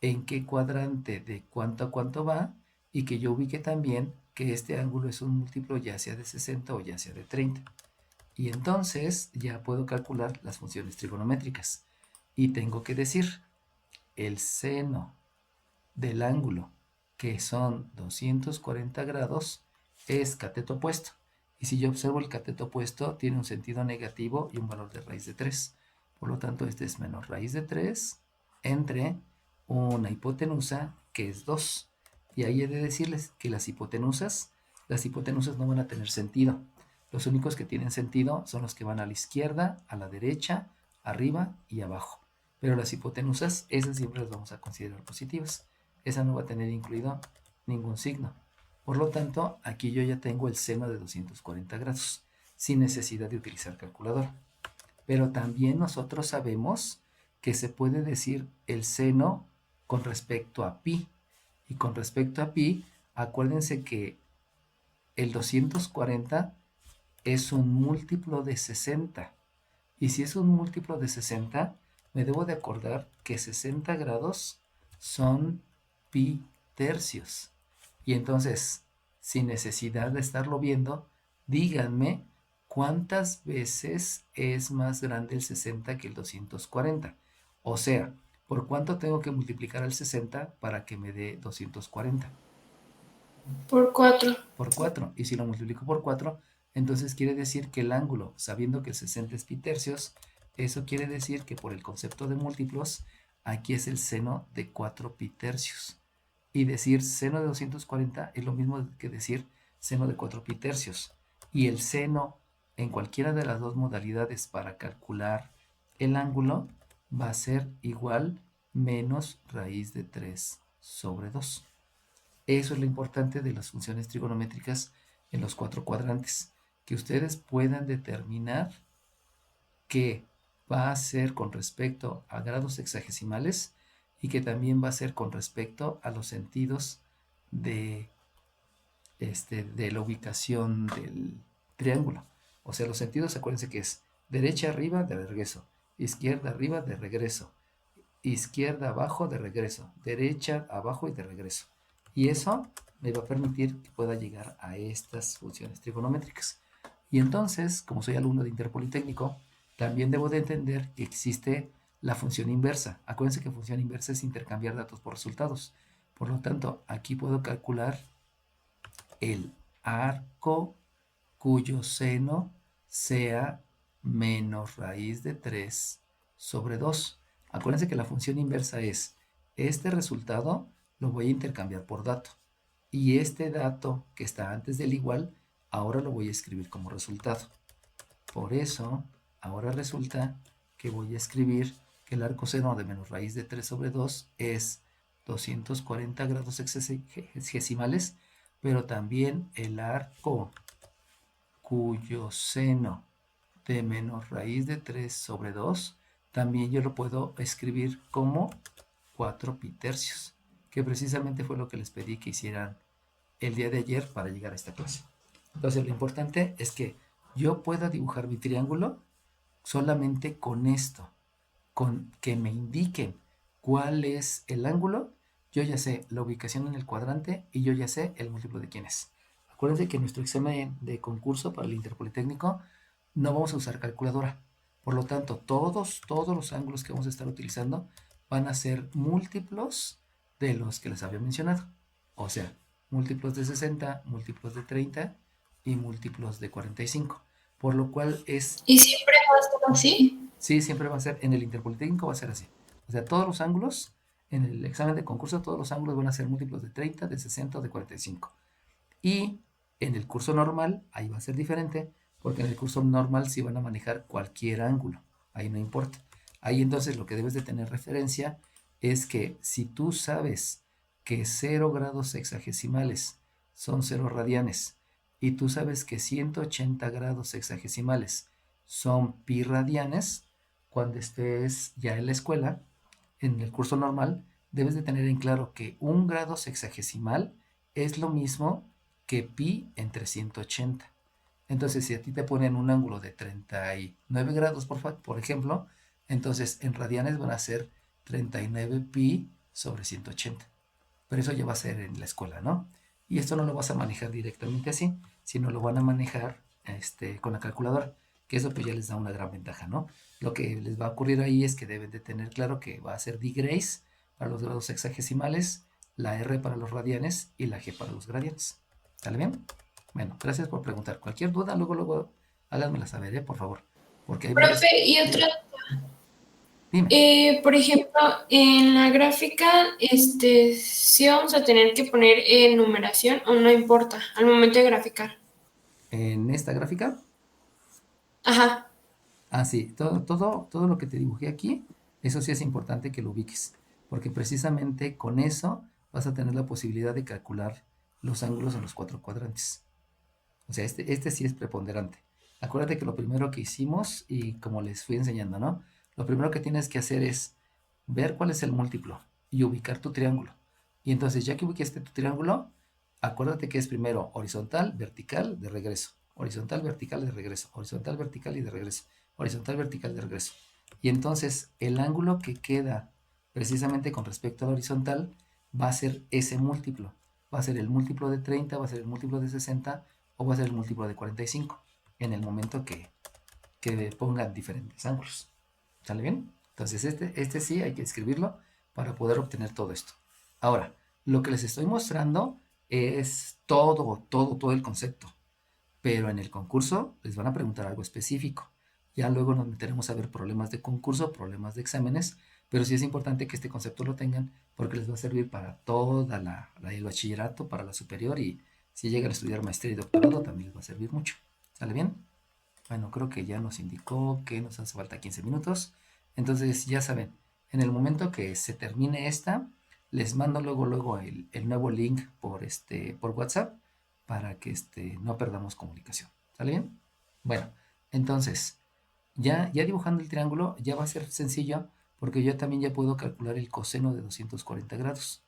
en qué cuadrante de cuánto a cuánto va y que yo ubique también que este ángulo es un múltiplo ya sea de 60 o ya sea de 30. Y entonces ya puedo calcular las funciones trigonométricas. Y tengo que decir el seno del ángulo, que son 240 grados, es cateto opuesto. Y si yo observo el cateto opuesto, tiene un sentido negativo y un valor de raíz de 3. Por lo tanto, este es menos raíz de 3 entre una hipotenusa que es 2. Y ahí he de decirles que las hipotenusas no van a tener sentido. Los únicos que tienen sentido son los que van a la izquierda, a la derecha, arriba y abajo. Pero las hipotenusas, esas siempre las vamos a considerar positivas. Esa no va a tener incluido ningún signo. Por lo tanto, aquí yo ya tengo el seno de 240 grados, sin necesidad de utilizar calculadora. Pero también nosotros sabemos que se puede decir el seno con respecto a pi. Y con respecto a pi, acuérdense que el 240 es un múltiplo de 60. Y si es un múltiplo de 60, me debo de acordar que 60 grados son pi tercios. Y entonces, sin necesidad de estarlo viendo, díganme cuántas veces es más grande el 60 que el 240. O sea, ¿por cuánto tengo que multiplicar al 60 para que me dé 240? Por 4. Por 4. Y si lo multiplico por 4, entonces quiere decir que el ángulo, sabiendo que el 60 es pi tercios, eso quiere decir que por el concepto de múltiplos, aquí es el seno de 4 pi tercios. Y decir seno de 240 es lo mismo que decir seno de 4 pi tercios. Y el seno en cualquiera de las dos modalidades para calcular el ángulo va a ser igual menos raíz de 3 sobre 2. Eso es lo importante de las funciones trigonométricas en los 4 cuadrantes, que ustedes puedan determinar que va a ser con respecto a grados sexagesimales y que también va a ser con respecto a los sentidos de, de la ubicación del triángulo. O sea, los sentidos, acuérdense que es derecha arriba de regreso, izquierda arriba de regreso, izquierda abajo de regreso, derecha abajo y de regreso. Y eso me va a permitir que pueda llegar a estas funciones trigonométricas. Y entonces, como soy alumno de Interpolitécnico, también debo de entender que existe la función inversa. Acuérdense que función inversa es intercambiar datos por resultados. Por lo tanto, aquí puedo calcular el arco cuyo seno sea menos raíz de 3 sobre 2. Acuérdense que la función inversa es este resultado lo voy a intercambiar por dato. Y este dato que está antes del igual, ahora lo voy a escribir como resultado. Por eso, ahora resulta que voy a escribir que el arco seno de menos raíz de 3 sobre 2 es 240 grados sexagesimales, pero también el arco cuyo seno de menos raíz de 3 sobre 2, también yo lo puedo escribir como 4 pi tercios, que precisamente fue lo que les pedí que hicieran el día de ayer para llegar a esta clase. Entonces lo importante es que yo pueda dibujar mi triángulo solamente con esto, con que me indiquen cuál es el ángulo, yo ya sé la ubicación en el cuadrante y yo ya sé el múltiplo de quién es. Acuérdense que en nuestro examen de concurso para el Interpolitécnico no vamos a usar calculadora. Por lo tanto, todos los ángulos que vamos a estar utilizando van a ser múltiplos de los que les había mencionado. O sea, múltiplos de 60, múltiplos de 30 y múltiplos de 45. Por lo cual es... ¿Y siempre va a ser así? Sí, siempre va a ser, en el Interpolitécnico va a ser así. O sea, todos los ángulos, en el examen de concurso, todos los ángulos van a ser múltiplos de 30, de 60 o de 45. Y en el curso normal, ahí va a ser diferente, porque en el curso normal sí van a manejar cualquier ángulo. Ahí no importa. Ahí entonces lo que debes de tener referencia es que si tú sabes que 0 grados sexagesimales son 0 radianes y tú sabes que 180 grados sexagesimales son pi radianes, cuando estés ya en la escuela, en el curso normal, debes de tener en claro que 1 grado sexagesimal es lo mismo que pi entre 180. Entonces, si a ti te ponen un ángulo de 39 grados, por ejemplo, entonces en radianes van a ser 39 pi sobre 180. Pero eso ya va a ser en la escuela, ¿no? Y esto no lo vas a manejar directamente así, sino lo van a manejar con la calculadora, que eso pues ya les da una gran ventaja, ¿no? Lo que les va a ocurrir ahí es que deben de tener claro que va a ser d grace para los grados sexagesimales, la r para los radianes y la g para los gradianes. ¿Sale bien? Bueno, gracias por preguntar. Cualquier duda, luego háganmela saber, por favor. Porque hay varios... Profe, y otra, Dime. por ejemplo, en la gráfica, sí vamos a tener que poner numeración o no importa al momento de graficar. En esta gráfica, Ajá. sí, todo lo que te dibujé aquí, eso sí es importante que lo ubiques, porque precisamente con eso vas a tener la posibilidad de calcular los ángulos en los 4 cuadrantes. O sea, este sí es preponderante. Acuérdate que lo primero que hicimos, y como les fui enseñando, ¿no? Lo primero que tienes que hacer es ver cuál es el múltiplo y ubicar tu triángulo. Y entonces, ya que ubicaste tu triángulo, acuérdate que es primero horizontal, vertical, de regreso. Horizontal, vertical, de regreso. Horizontal, vertical y de regreso. Horizontal, vertical, de regreso. Y entonces, el ángulo que queda precisamente con respecto al horizontal va a ser ese múltiplo. Va a ser el múltiplo de 30, va a ser el múltiplo de 60 o va a ser el múltiplo de 45 en el momento que pongan diferentes ángulos. ¿Sale bien? Entonces este sí hay que escribirlo para poder obtener todo esto. Ahora, lo que les estoy mostrando es todo el concepto. Pero en el concurso les van a preguntar algo específico. Ya luego nos meteremos a ver problemas de concurso, problemas de exámenes, pero sí es importante que este concepto lo tengan porque les va a servir para toda el bachillerato, para la superior y Si llegan a estudiar maestría y doctorado, también les va a servir mucho. ¿Sale bien? Bueno, creo que ya nos indicó que nos hace falta 15 minutos. Entonces, ya saben, en el momento que se termine esta, les mando luego el nuevo link por WhatsApp para que no perdamos comunicación. ¿Sale bien? Bueno, entonces, ya dibujando el triángulo, ya va a ser sencillo porque yo también ya puedo calcular el coseno de 240 grados.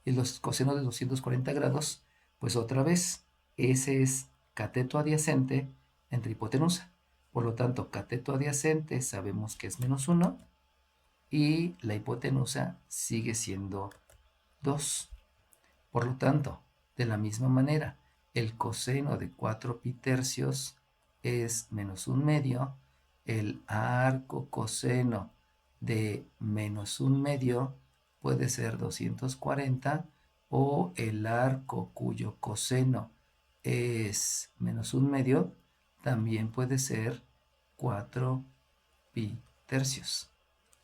Y los cosenos de 240 grados, pues otra vez, ese es cateto adyacente entre hipotenusa. Por lo tanto, cateto adyacente sabemos que es -1 y la hipotenusa sigue siendo 2. Por lo tanto, de la misma manera, el coseno de 4 pi tercios es -1/2. El arco coseno de -1/2 puede ser 240, o el arco cuyo coseno es -1/2 también puede ser 4 pi tercios.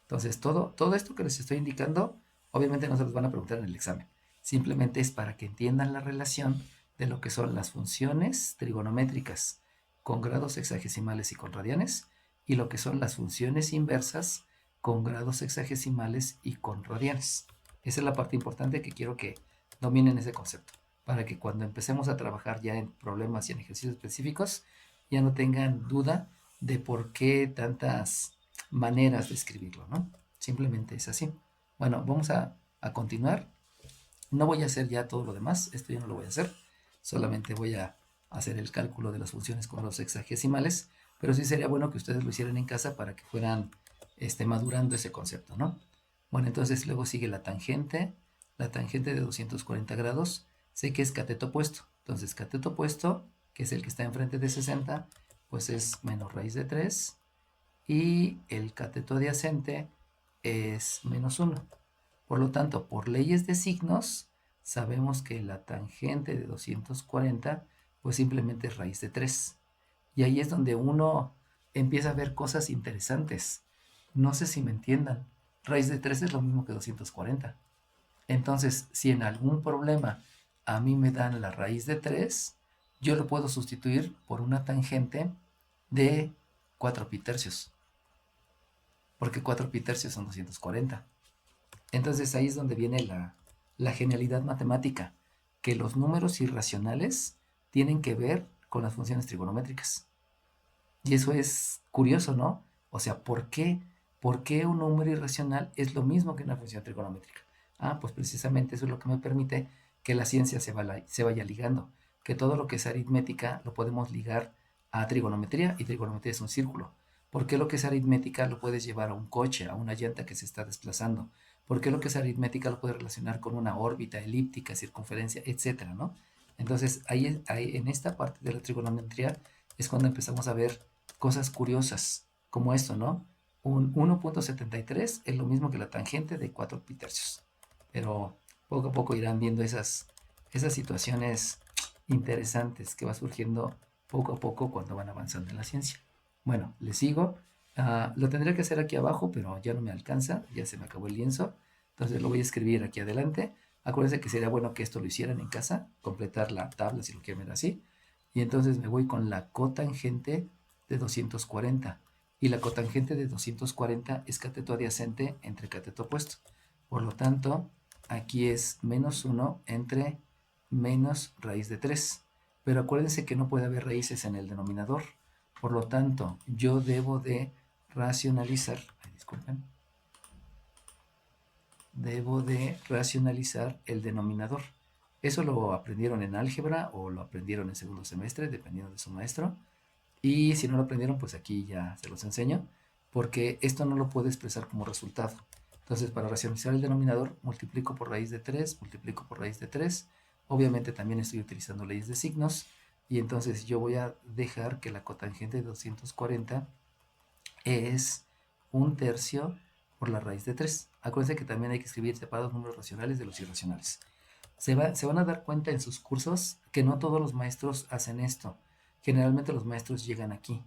Entonces, todo esto que les estoy indicando, obviamente no se los van a preguntar en el examen. Simplemente es para que entiendan la relación de lo que son las funciones trigonométricas con grados sexagesimales y con radianes, y lo que son las funciones inversas con grados sexagesimales y con radianes. Esa es la parte importante que quiero que dominen ese concepto, para que cuando empecemos a trabajar ya en problemas y en ejercicios específicos, ya no tengan duda de por qué tantas maneras de escribirlo, ¿no? Simplemente es así. Bueno, vamos a continuar. No voy a hacer ya todo lo demás, esto ya no lo voy a hacer. Solamente voy a hacer el cálculo de las funciones con los sexagesimales, pero sí sería bueno que ustedes lo hicieran en casa para que fueran madurando ese concepto, ¿no? Bueno, entonces luego sigue la tangente de 240 grados, sé que es cateto opuesto, entonces cateto opuesto, que es el que está enfrente de 60, pues es menos raíz de 3, y el cateto adyacente es -1. Por lo tanto, por leyes de signos, sabemos que la tangente de 240 pues simplemente es raíz de 3. Y ahí es donde uno empieza a ver cosas interesantes. No sé si me entiendan. Raíz de 3 es lo mismo que 240. Entonces, si en algún problema a mí me dan la raíz de 3, yo lo puedo sustituir por una tangente de 4 pi tercios, porque 4 pi tercios son 240. Entonces ahí es donde viene la genialidad matemática, que los números irracionales tienen que ver con las funciones trigonométricas. Y eso es curioso, ¿no? O sea, ¿por qué? ¿Por qué un número irracional es lo mismo que una función trigonométrica? Ah, pues precisamente eso es lo que me permite que la ciencia se vaya ligando, que todo lo que es aritmética lo podemos ligar a trigonometría, y trigonometría es un círculo. ¿Por qué lo que es aritmética lo puedes llevar a un coche, a una llanta que se está desplazando? ¿Por qué lo que es aritmética lo puedes relacionar con una órbita, elíptica, circunferencia, etcétera, ¿no? Entonces, ahí en esta parte de la trigonometría es cuando empezamos a ver cosas curiosas, como esto, ¿no? Un 1.73 es lo mismo que la tangente de 4 pi tercios. Pero poco a poco irán viendo esas situaciones interesantes que va surgiendo poco a poco cuando van avanzando en la ciencia. Bueno, les sigo. Lo tendré que hacer aquí abajo, pero ya no me alcanza, ya se me acabó el lienzo. Entonces lo voy a escribir aquí adelante. Acuérdense que sería bueno que esto lo hicieran en casa, completar la tabla si lo quieren ver así. Y entonces me voy con la cotangente de 240. Y la cotangente de 240 es cateto adyacente entre cateto opuesto. Por lo tanto, aquí es -1 entre menos raíz de 3. Pero acuérdense que no puede haber raíces en el denominador. Por lo tanto, yo debo de racionalizar, disculpen, debo de racionalizar el denominador. Eso lo aprendieron en álgebra o lo aprendieron en segundo semestre, dependiendo de su maestro. Y si no lo aprendieron, pues aquí ya se los enseño, porque esto no lo puedo expresar como resultado. Entonces, para racionalizar el denominador, multiplico por raíz de 3, multiplico por raíz de 3. Obviamente también estoy utilizando leyes de signos, y entonces yo voy a dejar que la cotangente de 240 es 1/3 por la raíz de 3. Acuérdense que también hay que escribir separados números racionales de los irracionales. Se van a dar cuenta en sus cursos que no todos los maestros hacen esto. Generalmente los maestros llegan aquí,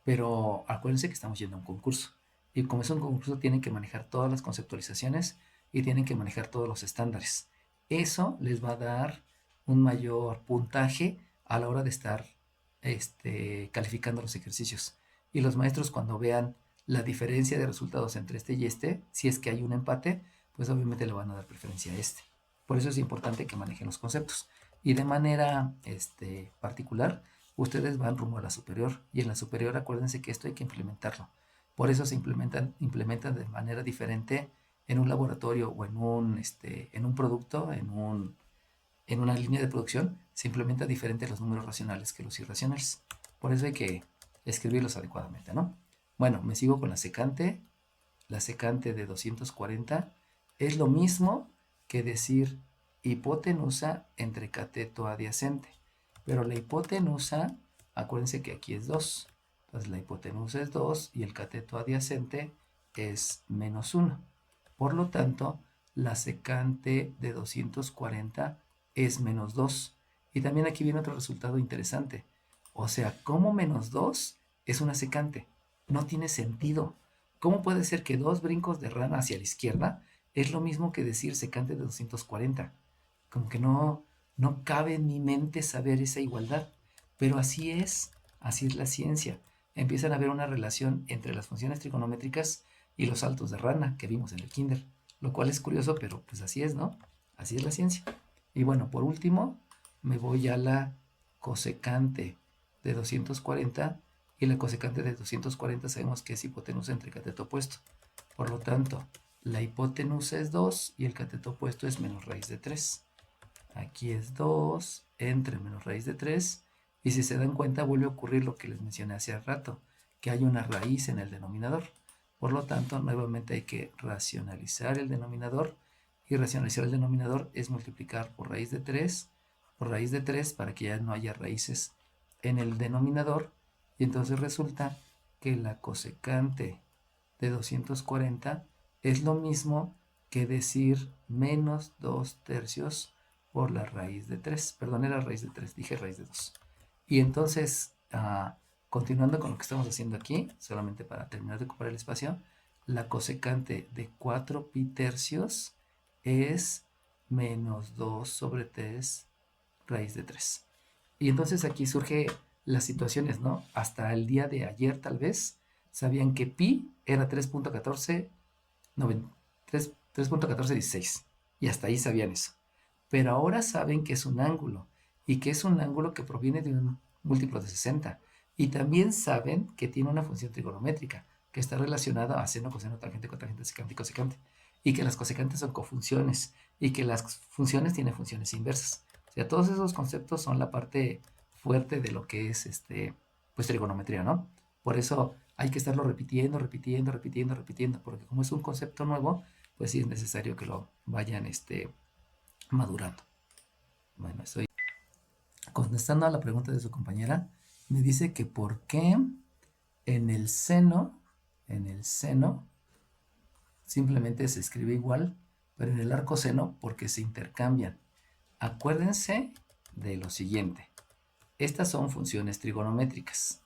pero acuérdense que estamos yendo a un concurso. Y como es un concurso, tienen que manejar todas las conceptualizaciones y tienen que manejar todos los estándares. Eso les va a dar un mayor puntaje a la hora de estar calificando los ejercicios. Y los maestros, cuando vean la diferencia de resultados entre este y este, si es que hay un empate, pues obviamente le van a dar preferencia a este. Por eso es importante que manejen los conceptos. Y de manera particular, ustedes van rumbo a la superior. Y en la superior acuérdense que esto hay que implementarlo. Por eso se implementan de manera diferente en un laboratorio o en un producto, en una línea de producción, se implementa diferente los números racionales que los irracionales. Por eso hay que escribirlos adecuadamente, ¿no? Bueno, me sigo con la secante. La secante de 240 es lo mismo que decir hipotenusa entre cateto adyacente. Pero la hipotenusa, acuérdense que aquí es 2. Entonces la hipotenusa es 2 y el cateto adyacente es menos 1. Por lo tanto, la secante de 240 es menos 2. Y también aquí viene otro resultado interesante. O sea, ¿cómo menos 2 es una secante? No tiene sentido. ¿Cómo puede ser que 2 brincos de rana hacia la izquierda es lo mismo que decir secante de 240? Como que no cabe en mi mente saber esa igualdad. Pero así es la ciencia. Empiezan a haber una relación entre las funciones trigonométricas y los saltos de rana que vimos en el kinder. Lo cual es curioso, pero pues así es, ¿no? Así es la ciencia. Y bueno, por último, me voy a la cosecante de 240 y la cosecante de 240 sabemos que es hipotenusa entre cateto opuesto. Por lo tanto, la hipotenusa es 2 y el cateto opuesto es menos raíz de 3. Aquí es 2 entre menos raíz de 3 y si se dan cuenta vuelve a ocurrir lo que les mencioné hace rato, que hay una raíz en el denominador. Por lo tanto, nuevamente hay que racionalizar el denominador y racionalizar el denominador es multiplicar por raíz de 3 para que ya no haya raíces en el denominador y entonces resulta que la cosecante de 240 es lo mismo que decir menos 2 tercios por la raíz de 3. Perdón, era raíz de 3, dije raíz de 2. Y entonces, continuando con lo que estamos haciendo aquí, solamente para terminar de ocupar el espacio, la cosecante de 4 pi tercios es menos 2 sobre 3 raíz de 3. Y entonces aquí surge las situaciones, ¿no? Hasta el día de ayer tal vez sabían que pi era 3.14, no, 3.1416. Y hasta ahí sabían eso. Pero ahora saben que es un ángulo y que es un ángulo que proviene de un múltiplo de 60. Y también saben que tiene una función trigonométrica que está relacionada a seno, coseno, tangente, cotangente, secante y cosecante. Y que las cosecantes son cofunciones y que las funciones tienen funciones inversas. O sea, todos esos conceptos son la parte fuerte de lo que es pues trigonometría, ¿no? Por eso hay que estarlo repitiendo, porque como es un concepto nuevo, pues sí es necesario que lo vayan madurando. Bueno, estoy contestando a la pregunta de su compañera. Me dice que por qué en el seno, simplemente se escribe igual, pero en el arco seno porque se intercambian. Acuérdense de lo siguiente. Estas son funciones trigonométricas.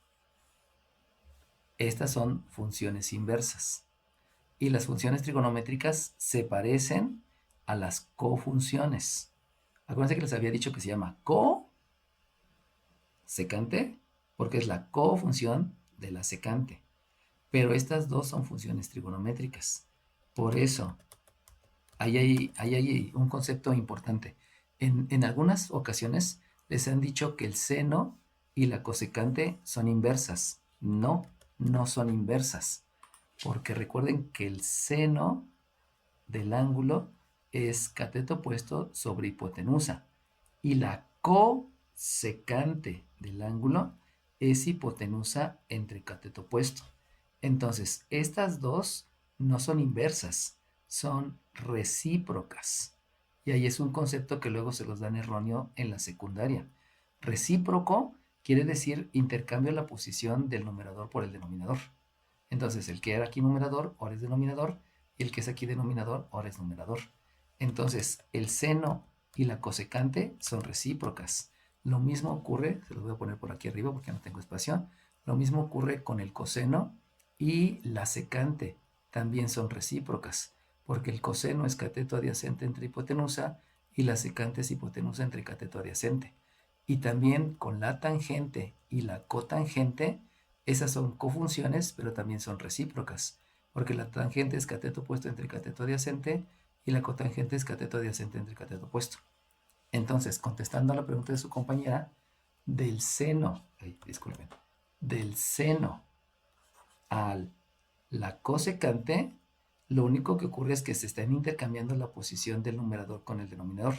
Estas son funciones inversas. Y las funciones trigonométricas se parecen a las cofunciones. Acuérdense que les había dicho que se llama cosecante porque es la cofunción de la secante. Pero estas dos son funciones trigonométricas. Por eso, ahí hay un concepto importante. En algunas ocasiones les han dicho que el seno y la cosecante son inversas. No, no son inversas. Porque recuerden que el seno del ángulo es cateto opuesto sobre hipotenusa. Y la cosecante del ángulo es hipotenusa entre cateto opuesto. Entonces, estas dos no son inversas, son recíprocas. Y ahí es un concepto que luego se los dan erróneo en la secundaria. Recíproco quiere decir intercambio la posición del numerador por el denominador. Entonces, el que era aquí numerador, ahora es denominador, y el que es aquí denominador, ahora es numerador. Entonces, el seno y la cosecante son recíprocas. Lo mismo ocurre, se los voy a poner por aquí arriba porque no tengo espacio, lo mismo ocurre con el coseno y la secante, también son recíprocas, porque el coseno es cateto adyacente entre hipotenusa y la secante es hipotenusa entre cateto adyacente. Y también con la tangente y la cotangente, esas son cofunciones, pero también son recíprocas, porque la tangente es cateto opuesto entre cateto adyacente y la cotangente es cateto adyacente entre cateto opuesto. Entonces, contestando a la pregunta de su compañera, del seno a la cosecante, lo único que ocurre es que se están intercambiando la posición del numerador con el denominador.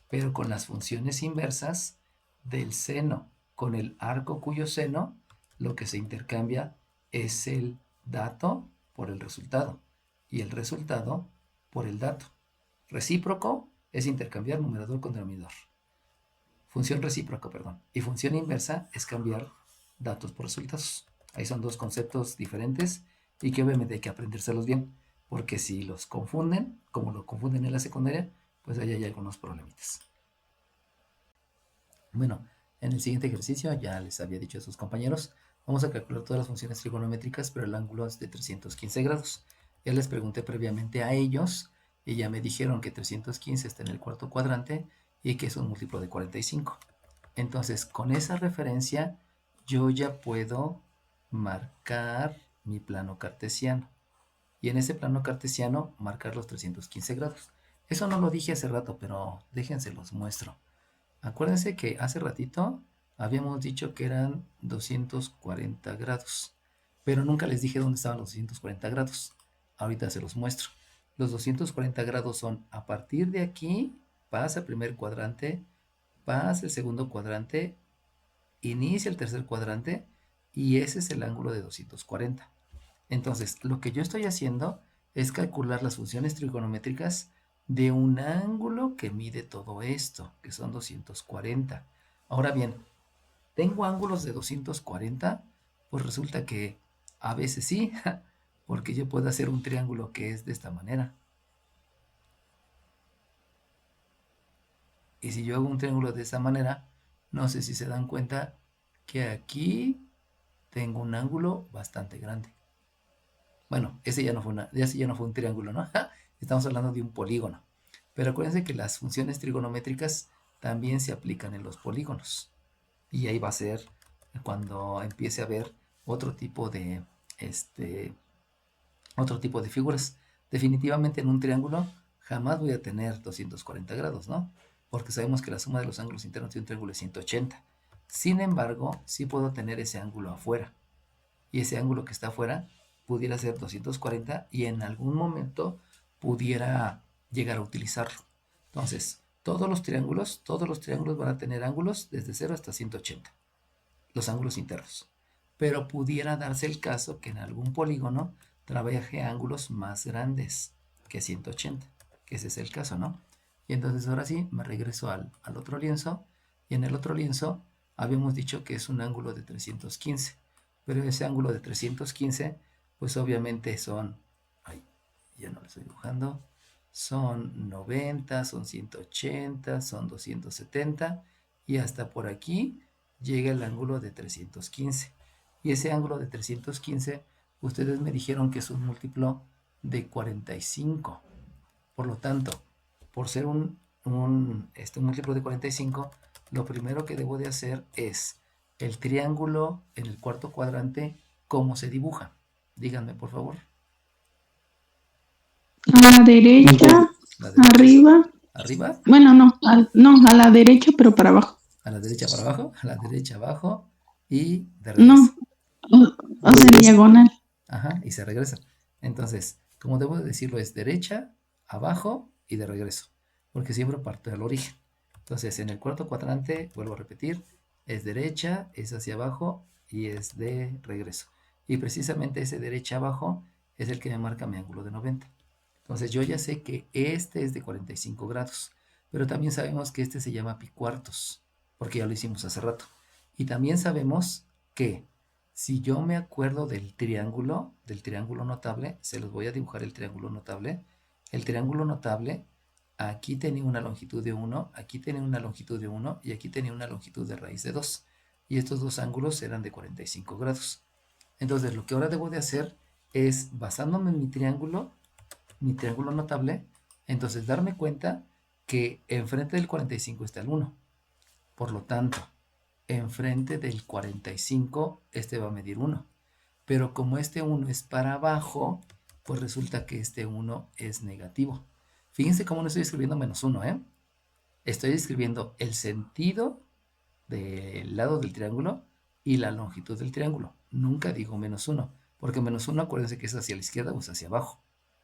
Pero con las funciones inversas del seno con el arco cuyo seno, lo que se intercambia es el dato por el resultado y el resultado por el dato. Recíproco es intercambiar numerador con denominador. Función recíproca, perdón. Y función inversa es cambiar datos por resultados. Ahí son dos conceptos diferentes y que obviamente hay que aprendérselos bien, porque si los confunden, como lo confunden en la secundaria, pues ahí hay algunos problemitas. Bueno, en el siguiente ejercicio, ya les había dicho a sus compañeros, vamos a calcular todas las funciones trigonométricas, pero el ángulo es de 315 grados. Ya les pregunté previamente a ellos y ya me dijeron que 315 está en el cuarto cuadrante y que es un múltiplo de 45. Entonces, con esa referencia, yo ya puedo marcar mi plano cartesiano. Y en ese plano cartesiano, marcar los 315 grados. Eso no lo dije hace rato, pero déjense los muestro. Acuérdense que hace ratito habíamos dicho que eran 240 grados, pero nunca les dije dónde estaban los 240 grados. Ahorita se los muestro. Los 240 grados son a partir de aquí, pasa el primer cuadrante, pasa el segundo cuadrante, inicia el tercer cuadrante y ese es el ángulo de 240. Entonces, lo que yo estoy haciendo es calcular las funciones trigonométricas de un ángulo que mide todo esto, que son 240. Ahora bien, ¿tengo ángulos de 240? Pues resulta que a veces sí, porque yo puedo hacer un triángulo que es de esta manera. Y si yo hago un triángulo de esta manera, no sé si se dan cuenta que aquí tengo un ángulo bastante grande. Bueno, ese ya no fue un triángulo, ¿no? Estamos hablando de un polígono. Pero acuérdense que las funciones trigonométricas también se aplican en los polígonos. Y ahí va a ser cuando empiece a ver otro tipo de figuras. Definitivamente en un triángulo jamás voy a tener 240 grados, ¿no? Porque sabemos que la suma de los ángulos internos de un triángulo es 180. Sin embargo, sí puedo tener ese ángulo afuera. Y ese ángulo que está afuera pudiera ser 240 y en algún momento pudiera llegar a utilizarlo. Entonces, todos los triángulos van a tener ángulos desde 0 hasta 180, los ángulos internos. Pero pudiera darse el caso que en algún polígono trabaje ángulos más grandes que 180, que ese es el caso, ¿no? Y entonces ahora sí, me regreso al otro lienzo, y en el otro lienzo habíamos dicho que es un ángulo de 315, pero ese ángulo de 315, pues obviamente son, ya no lo estoy dibujando, son 90, son 180, son 270, y hasta por aquí llega el ángulo de 315. Y ese ángulo de 315, ustedes me dijeron que es un múltiplo de 45. Por lo tanto, por ser un múltiplo de 45, lo primero que debo de hacer es el triángulo en el cuarto cuadrante, ¿cómo se dibuja? Díganme, por favor. A la derecha, arriba. ¿Arriba? Bueno, no, a la derecha, pero para abajo. ¿A la derecha para abajo? A la derecha abajo y de regreso. No, o sea, diagonal. Ajá, y se regresa. Entonces, como debo de decirlo, es derecha, abajo y de regreso, porque siempre parto del origen. Entonces, en el cuarto cuadrante, vuelvo a repetir, es derecha, es hacia abajo y es de regreso. Y precisamente ese derecha abajo es el que me marca mi ángulo de 90. Entonces, yo ya sé que este es de 45 grados, pero también sabemos que este se llama pi cuartos, porque ya lo hicimos hace rato. Y también sabemos que si yo me acuerdo del triángulo notable, se los voy a dibujar el triángulo notable. El triángulo notable, aquí tenía una longitud de 1, aquí tenía una longitud de 1 y aquí tenía una longitud de raíz de 2. Y estos dos ángulos eran de 45 grados. Entonces, lo que ahora debo de hacer es, basándome en mi triángulo notable, entonces darme cuenta que enfrente del 45 está el 1. Por lo tanto, enfrente del 45 este va a medir 1. Pero como este 1 es para abajo, pues resulta que este 1 es negativo. Fíjense cómo no estoy escribiendo menos 1, ¿eh? Estoy escribiendo el sentido del lado del triángulo y la longitud del triángulo. Nunca digo menos 1, porque menos 1 acuérdense que es hacia la izquierda o es hacia abajo.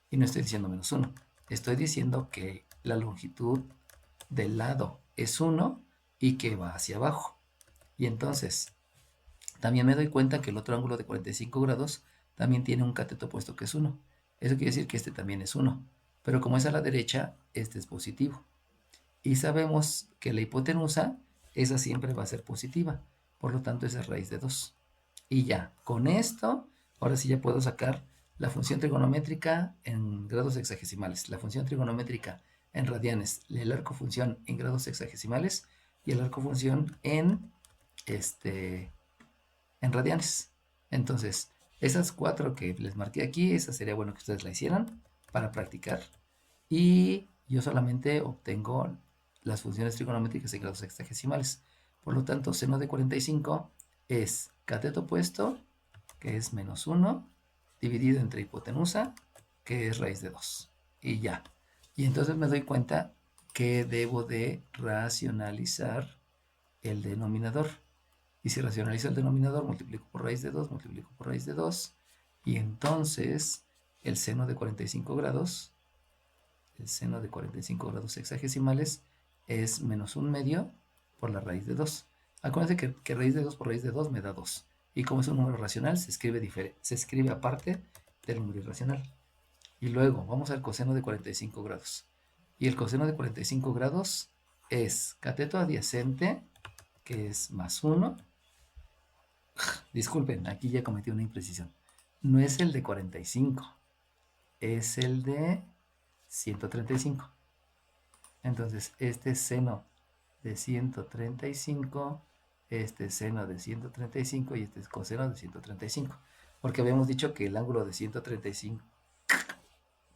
Y no estoy diciendo menos 1. Estoy diciendo que la longitud del lado es 1 y que va hacia abajo. Y entonces, también me doy cuenta que el otro ángulo de 45 grados también tiene un cateto opuesto que es 1. Eso quiere decir que este también es 1. Pero como es a la derecha, este es positivo. Y sabemos que la hipotenusa, esa siempre va a ser positiva. Por lo tanto, esa es raíz de 2. Y ya, con esto, ahora sí ya puedo sacar la función trigonométrica en grados hexagesimales, la función trigonométrica en radianes, el arco función en grados hexagesimales y el arco función en radianes. Entonces, esas 4 que les marqué aquí, esa sería bueno que ustedes la hicieran para practicar. Y yo solamente obtengo las funciones trigonométricas en grados hexagesimales. Por lo tanto, seno de 45 es cateto opuesto, que es menos 1, dividido entre hipotenusa, que es raíz de 2. Y ya. Y entonces me doy cuenta que debo de racionalizar el denominador. Y si racionalizo el denominador, multiplico por raíz de 2, multiplico por raíz de 2. Y entonces el seno de 45 grados, el seno de 45 grados hexagesimales es menos 1/2 por la raíz de 2. Acuérdense que raíz de 2 por raíz de 2 me da 2. Y como es un número racional, se escribe aparte del número irracional. Y luego vamos al coseno de 45 grados. Y el coseno de 45 grados es cateto adyacente, que es más 1. Disculpen, aquí ya cometí una imprecisión. No es el de 45, es el de 135. Entonces, este seno de 135, este seno de 135 y este es coseno de 135. Porque habíamos dicho que el ángulo de 135,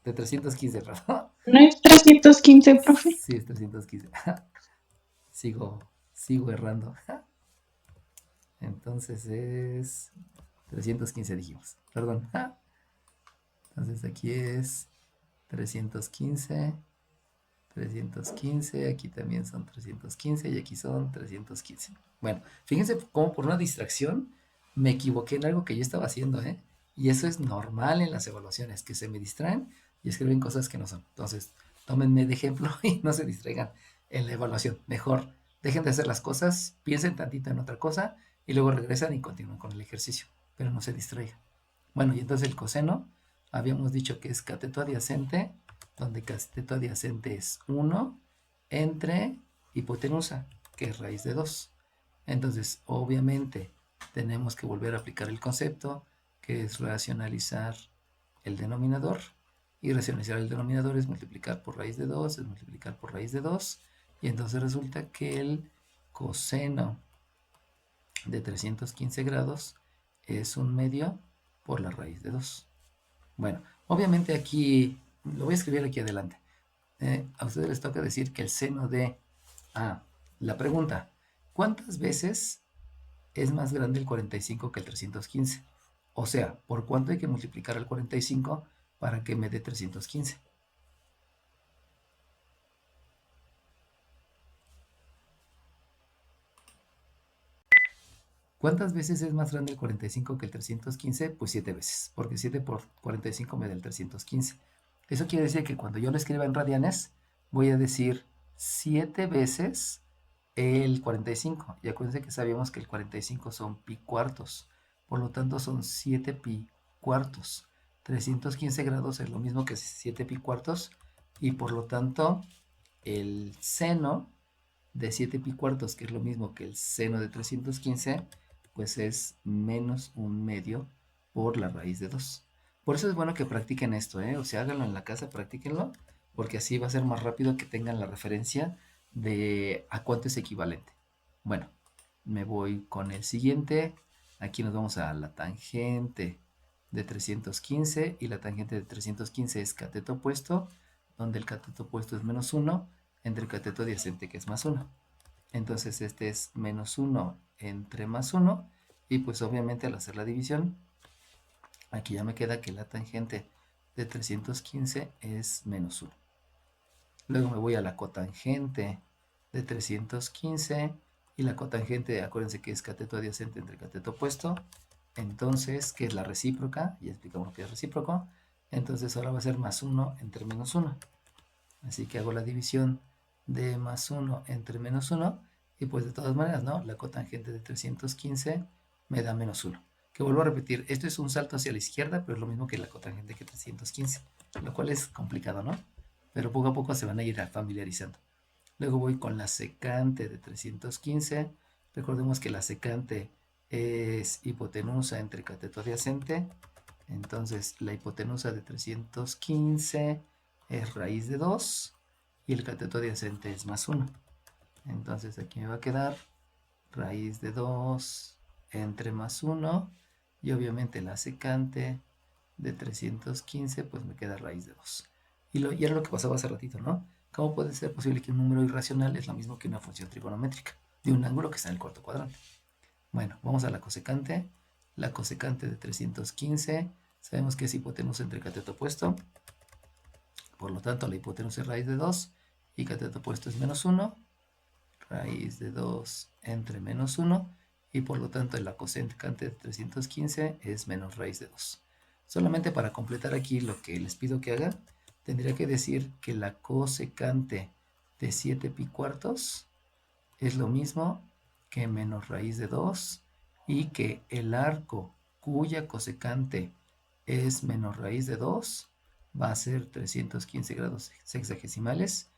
de 315, perdón. ¿No es 315, profe? Sí, es 315. Sigo errando. Entonces es 315 dijimos. Perdón. Entonces aquí es 315. 315, aquí también son 315 y aquí son 315. Bueno, fíjense cómo por una distracción me equivoqué en algo que yo estaba haciendo, ¿eh? Y eso es normal en las evaluaciones, que se me distraen y escriben cosas que no son. Entonces, tómenme de ejemplo y no se distraigan en la evaluación. Mejor, dejen de hacer las cosas, piensen tantito en otra cosa y luego regresan y continúen con el ejercicio, pero no se distraigan. Bueno, y entonces el coseno, habíamos dicho que es cateto adyacente, donde cateto adyacente es 1 entre hipotenusa, que es raíz de 2. Entonces, obviamente, tenemos que volver a aplicar el concepto, que es racionalizar el denominador. Y racionalizar el denominador es multiplicar por raíz de 2, es multiplicar por raíz de 2. Y entonces resulta que el coseno de 315 grados es 1/2 por la raíz de 2. Bueno, obviamente aquí, lo voy a escribir aquí adelante. A ustedes les toca decir que el seno de... la pregunta, ¿cuántas veces es más grande el 45 que el 315? O sea, ¿por cuánto hay que multiplicar al 45 para que me dé 315? ¿Cuántas veces es más grande el 45 que el 315? Pues 7 veces, porque 7 por 45 me da el 315. Eso quiere decir que cuando yo lo escriba en radianes, voy a decir 7 veces el 45. Y acuérdense que sabíamos que el 45 son pi cuartos. Por lo tanto, son 7 pi cuartos. 315 grados es lo mismo que 7 pi cuartos. Y por lo tanto, el seno de 7 pi cuartos, que es lo mismo que el seno de 315, pues es menos 1/2 por la raíz de 2. Por eso es bueno que practiquen esto, ¿eh? O sea, háganlo en la casa, practíquenlo, porque así va a ser más rápido que tengan la referencia de a cuánto es equivalente. Bueno, me voy con el siguiente. Aquí nos vamos a la tangente de 315 y la tangente de 315 es cateto opuesto, donde el cateto opuesto es menos 1. entre el cateto adyacente, que es más 1. Entonces este es menos 1 entre más 1. Y pues obviamente al hacer la división, aquí ya me queda que la tangente de 315 es menos 1. Luego me voy a la cotangente de 315. Y la cotangente, acuérdense que es cateto adyacente entre cateto opuesto. Entonces, que es la recíproca, ya explicamos lo que es recíproco. Entonces ahora va a ser más 1 entre menos 1. Así que hago la división de más 1 entre menos 1. Y pues de todas maneras, ¿no? La cotangente de 315 me da menos 1. Que vuelvo a repetir, esto es un salto hacia la izquierda, pero es lo mismo que la cotangente que 315. Lo cual es complicado, ¿no? Pero poco a poco se van a ir familiarizando. Luego voy con la secante de 315. Recordemos que la secante es hipotenusa entre cateto adyacente. Entonces la hipotenusa de 315 es raíz de 2 y el cateto adyacente es más 1. Entonces aquí me va a quedar raíz de 2 entre más 1 y obviamente la secante de 315 pues me queda raíz de 2. Y era lo que pasaba hace ratito, ¿no? ¿Cómo puede ser posible que un número irracional es lo mismo que una función trigonométrica de un ángulo que está en el cuarto cuadrante? Bueno, vamos a la cosecante. La cosecante de 315 sabemos que es hipotenusa entre cateto opuesto. Por lo tanto, la hipotenusa es raíz de 2 y cateto opuesto es menos 1. Raíz de 2 entre menos 1. Y por lo tanto, la cosecante de 315 es menos raíz de 2. Solamente para completar aquí lo que les pido que hagan, tendría que decir que la cosecante de 7 pi cuartos es lo mismo que menos raíz de 2 y que el arco cuya cosecante es menos raíz de 2 va a ser 315 grados sexagesimales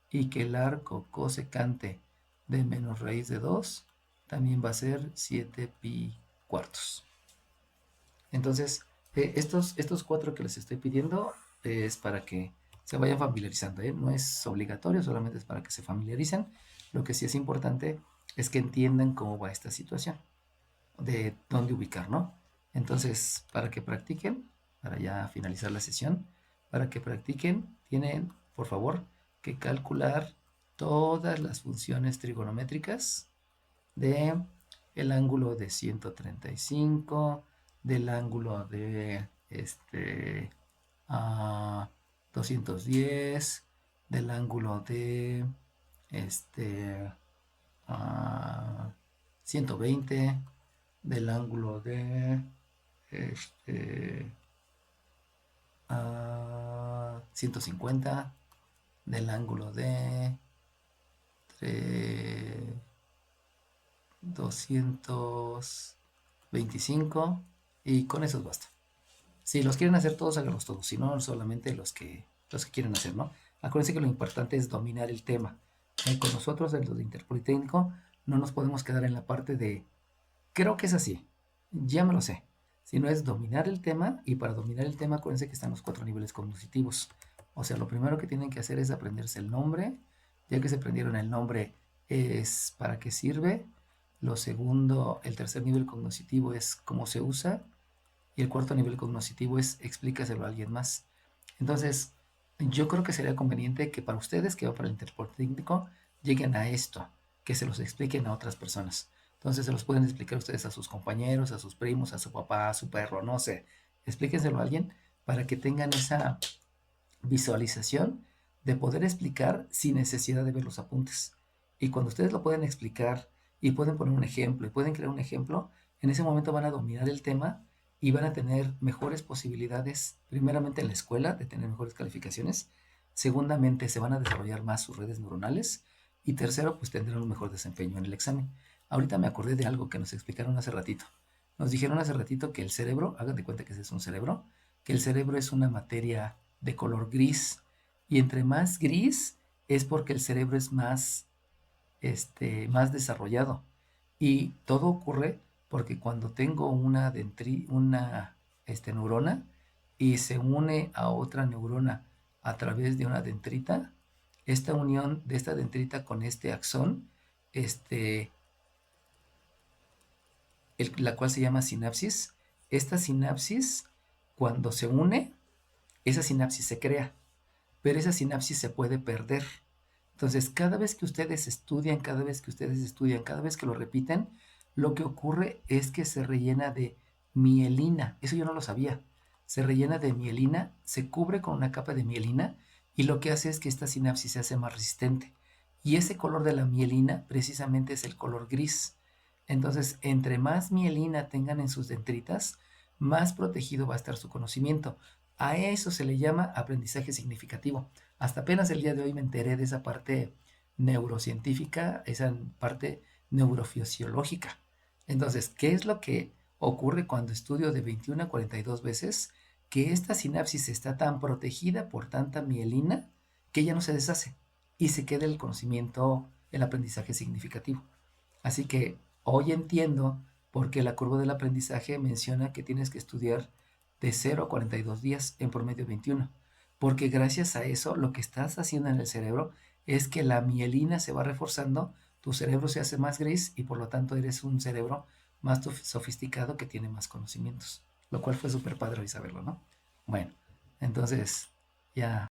y que el arco cosecante de menos raíz de 2 también va a ser 7 pi cuartos. Entonces, estos 4 que les estoy pidiendo es para que se vayan familiarizando, ¿eh? No es obligatorio, solamente es para que se familiaricen. Lo que sí es importante es que entiendan cómo va esta situación, de dónde ubicar, ¿no? Entonces, para que practiquen, para ya finalizar la sesión, para que practiquen, tienen, por favor, que calcular todas las funciones trigonométricas de el ángulo de 135, del ángulo de 210, del ángulo de a 120, del ángulo de a 150, del ángulo de 225 y con esos basta. Si los quieren hacer todos, háganlos todos, si no, solamente los que quieren hacer, ¿no? Acuérdense que lo importante es dominar el tema. Con nosotros, en los de Interpolitécnico, no nos podemos quedar en la parte de creo que es así, ya me lo sé. Sino es dominar el tema, y para dominar el tema, acuérdense que están los 4 niveles cognitivos. O sea, lo primero que tienen que hacer es aprenderse el nombre. Ya que se aprendieron el nombre, es para qué sirve. Lo segundo, el tercer nivel cognitivo es cómo se usa. Y el cuarto nivel cognitivo es explícaselo a alguien más. Entonces, yo creo que sería conveniente que para ustedes que van para el Interpolitécnico lleguen a esto, que se los expliquen a otras personas. Entonces se los pueden explicar ustedes a sus compañeros, a sus primos, a su papá, a su perro, no sé. Explíquenselo a alguien para que tengan esa visualización de poder explicar sin necesidad de ver los apuntes. Y cuando ustedes lo pueden explicar y pueden poner un ejemplo y pueden crear un ejemplo, en ese momento van a dominar el tema y van a tener mejores posibilidades, primeramente en la escuela, de tener mejores calificaciones. Segundamente, se van a desarrollar más sus redes neuronales. Y tercero, pues tendrán un mejor desempeño en el examen. Ahorita me acordé de algo que nos explicaron hace ratito. Nos dijeron hace ratito que el cerebro, hagan de cuenta que ese es un cerebro, que el cerebro es una materia de color gris. Y entre más gris es porque el cerebro es más desarrollado. Y todo ocurre porque cuando tengo una neurona y se une a otra neurona a través de una dendrita, esta unión de esta dendrita con este axón, la cual se llama sinapsis, esta sinapsis, cuando se une, esa sinapsis se crea, pero esa sinapsis se puede perder. Entonces, cada vez que ustedes estudian, cada vez que lo repiten, lo que ocurre es que se rellena de mielina. Eso yo no lo sabía. Se rellena de mielina, se cubre con una capa de mielina y lo que hace es que esta sinapsis se hace más resistente. Y ese color de la mielina precisamente es el color gris. Entonces, entre más mielina tengan en sus dendritas, más protegido va a estar su conocimiento. A eso se le llama aprendizaje significativo. Hasta apenas el día de hoy me enteré de esa parte neurocientífica, esa parte neurofisiológica. Entonces, ¿qué es lo que ocurre cuando estudio de 21 a 42 veces? Que esta sinapsis está tan protegida por tanta mielina que ya no se deshace y se queda el conocimiento, el aprendizaje significativo. Así que hoy entiendo por qué la curva del aprendizaje menciona que tienes que estudiar de 0 a 42 días, en promedio 21. Porque gracias a eso lo que estás haciendo en el cerebro es que la mielina se va reforzando, tu cerebro se hace más gris y por lo tanto eres un cerebro más sofisticado que tiene más conocimientos. Lo cual fue súper padre hoy saberlo, ¿no? Bueno, entonces ya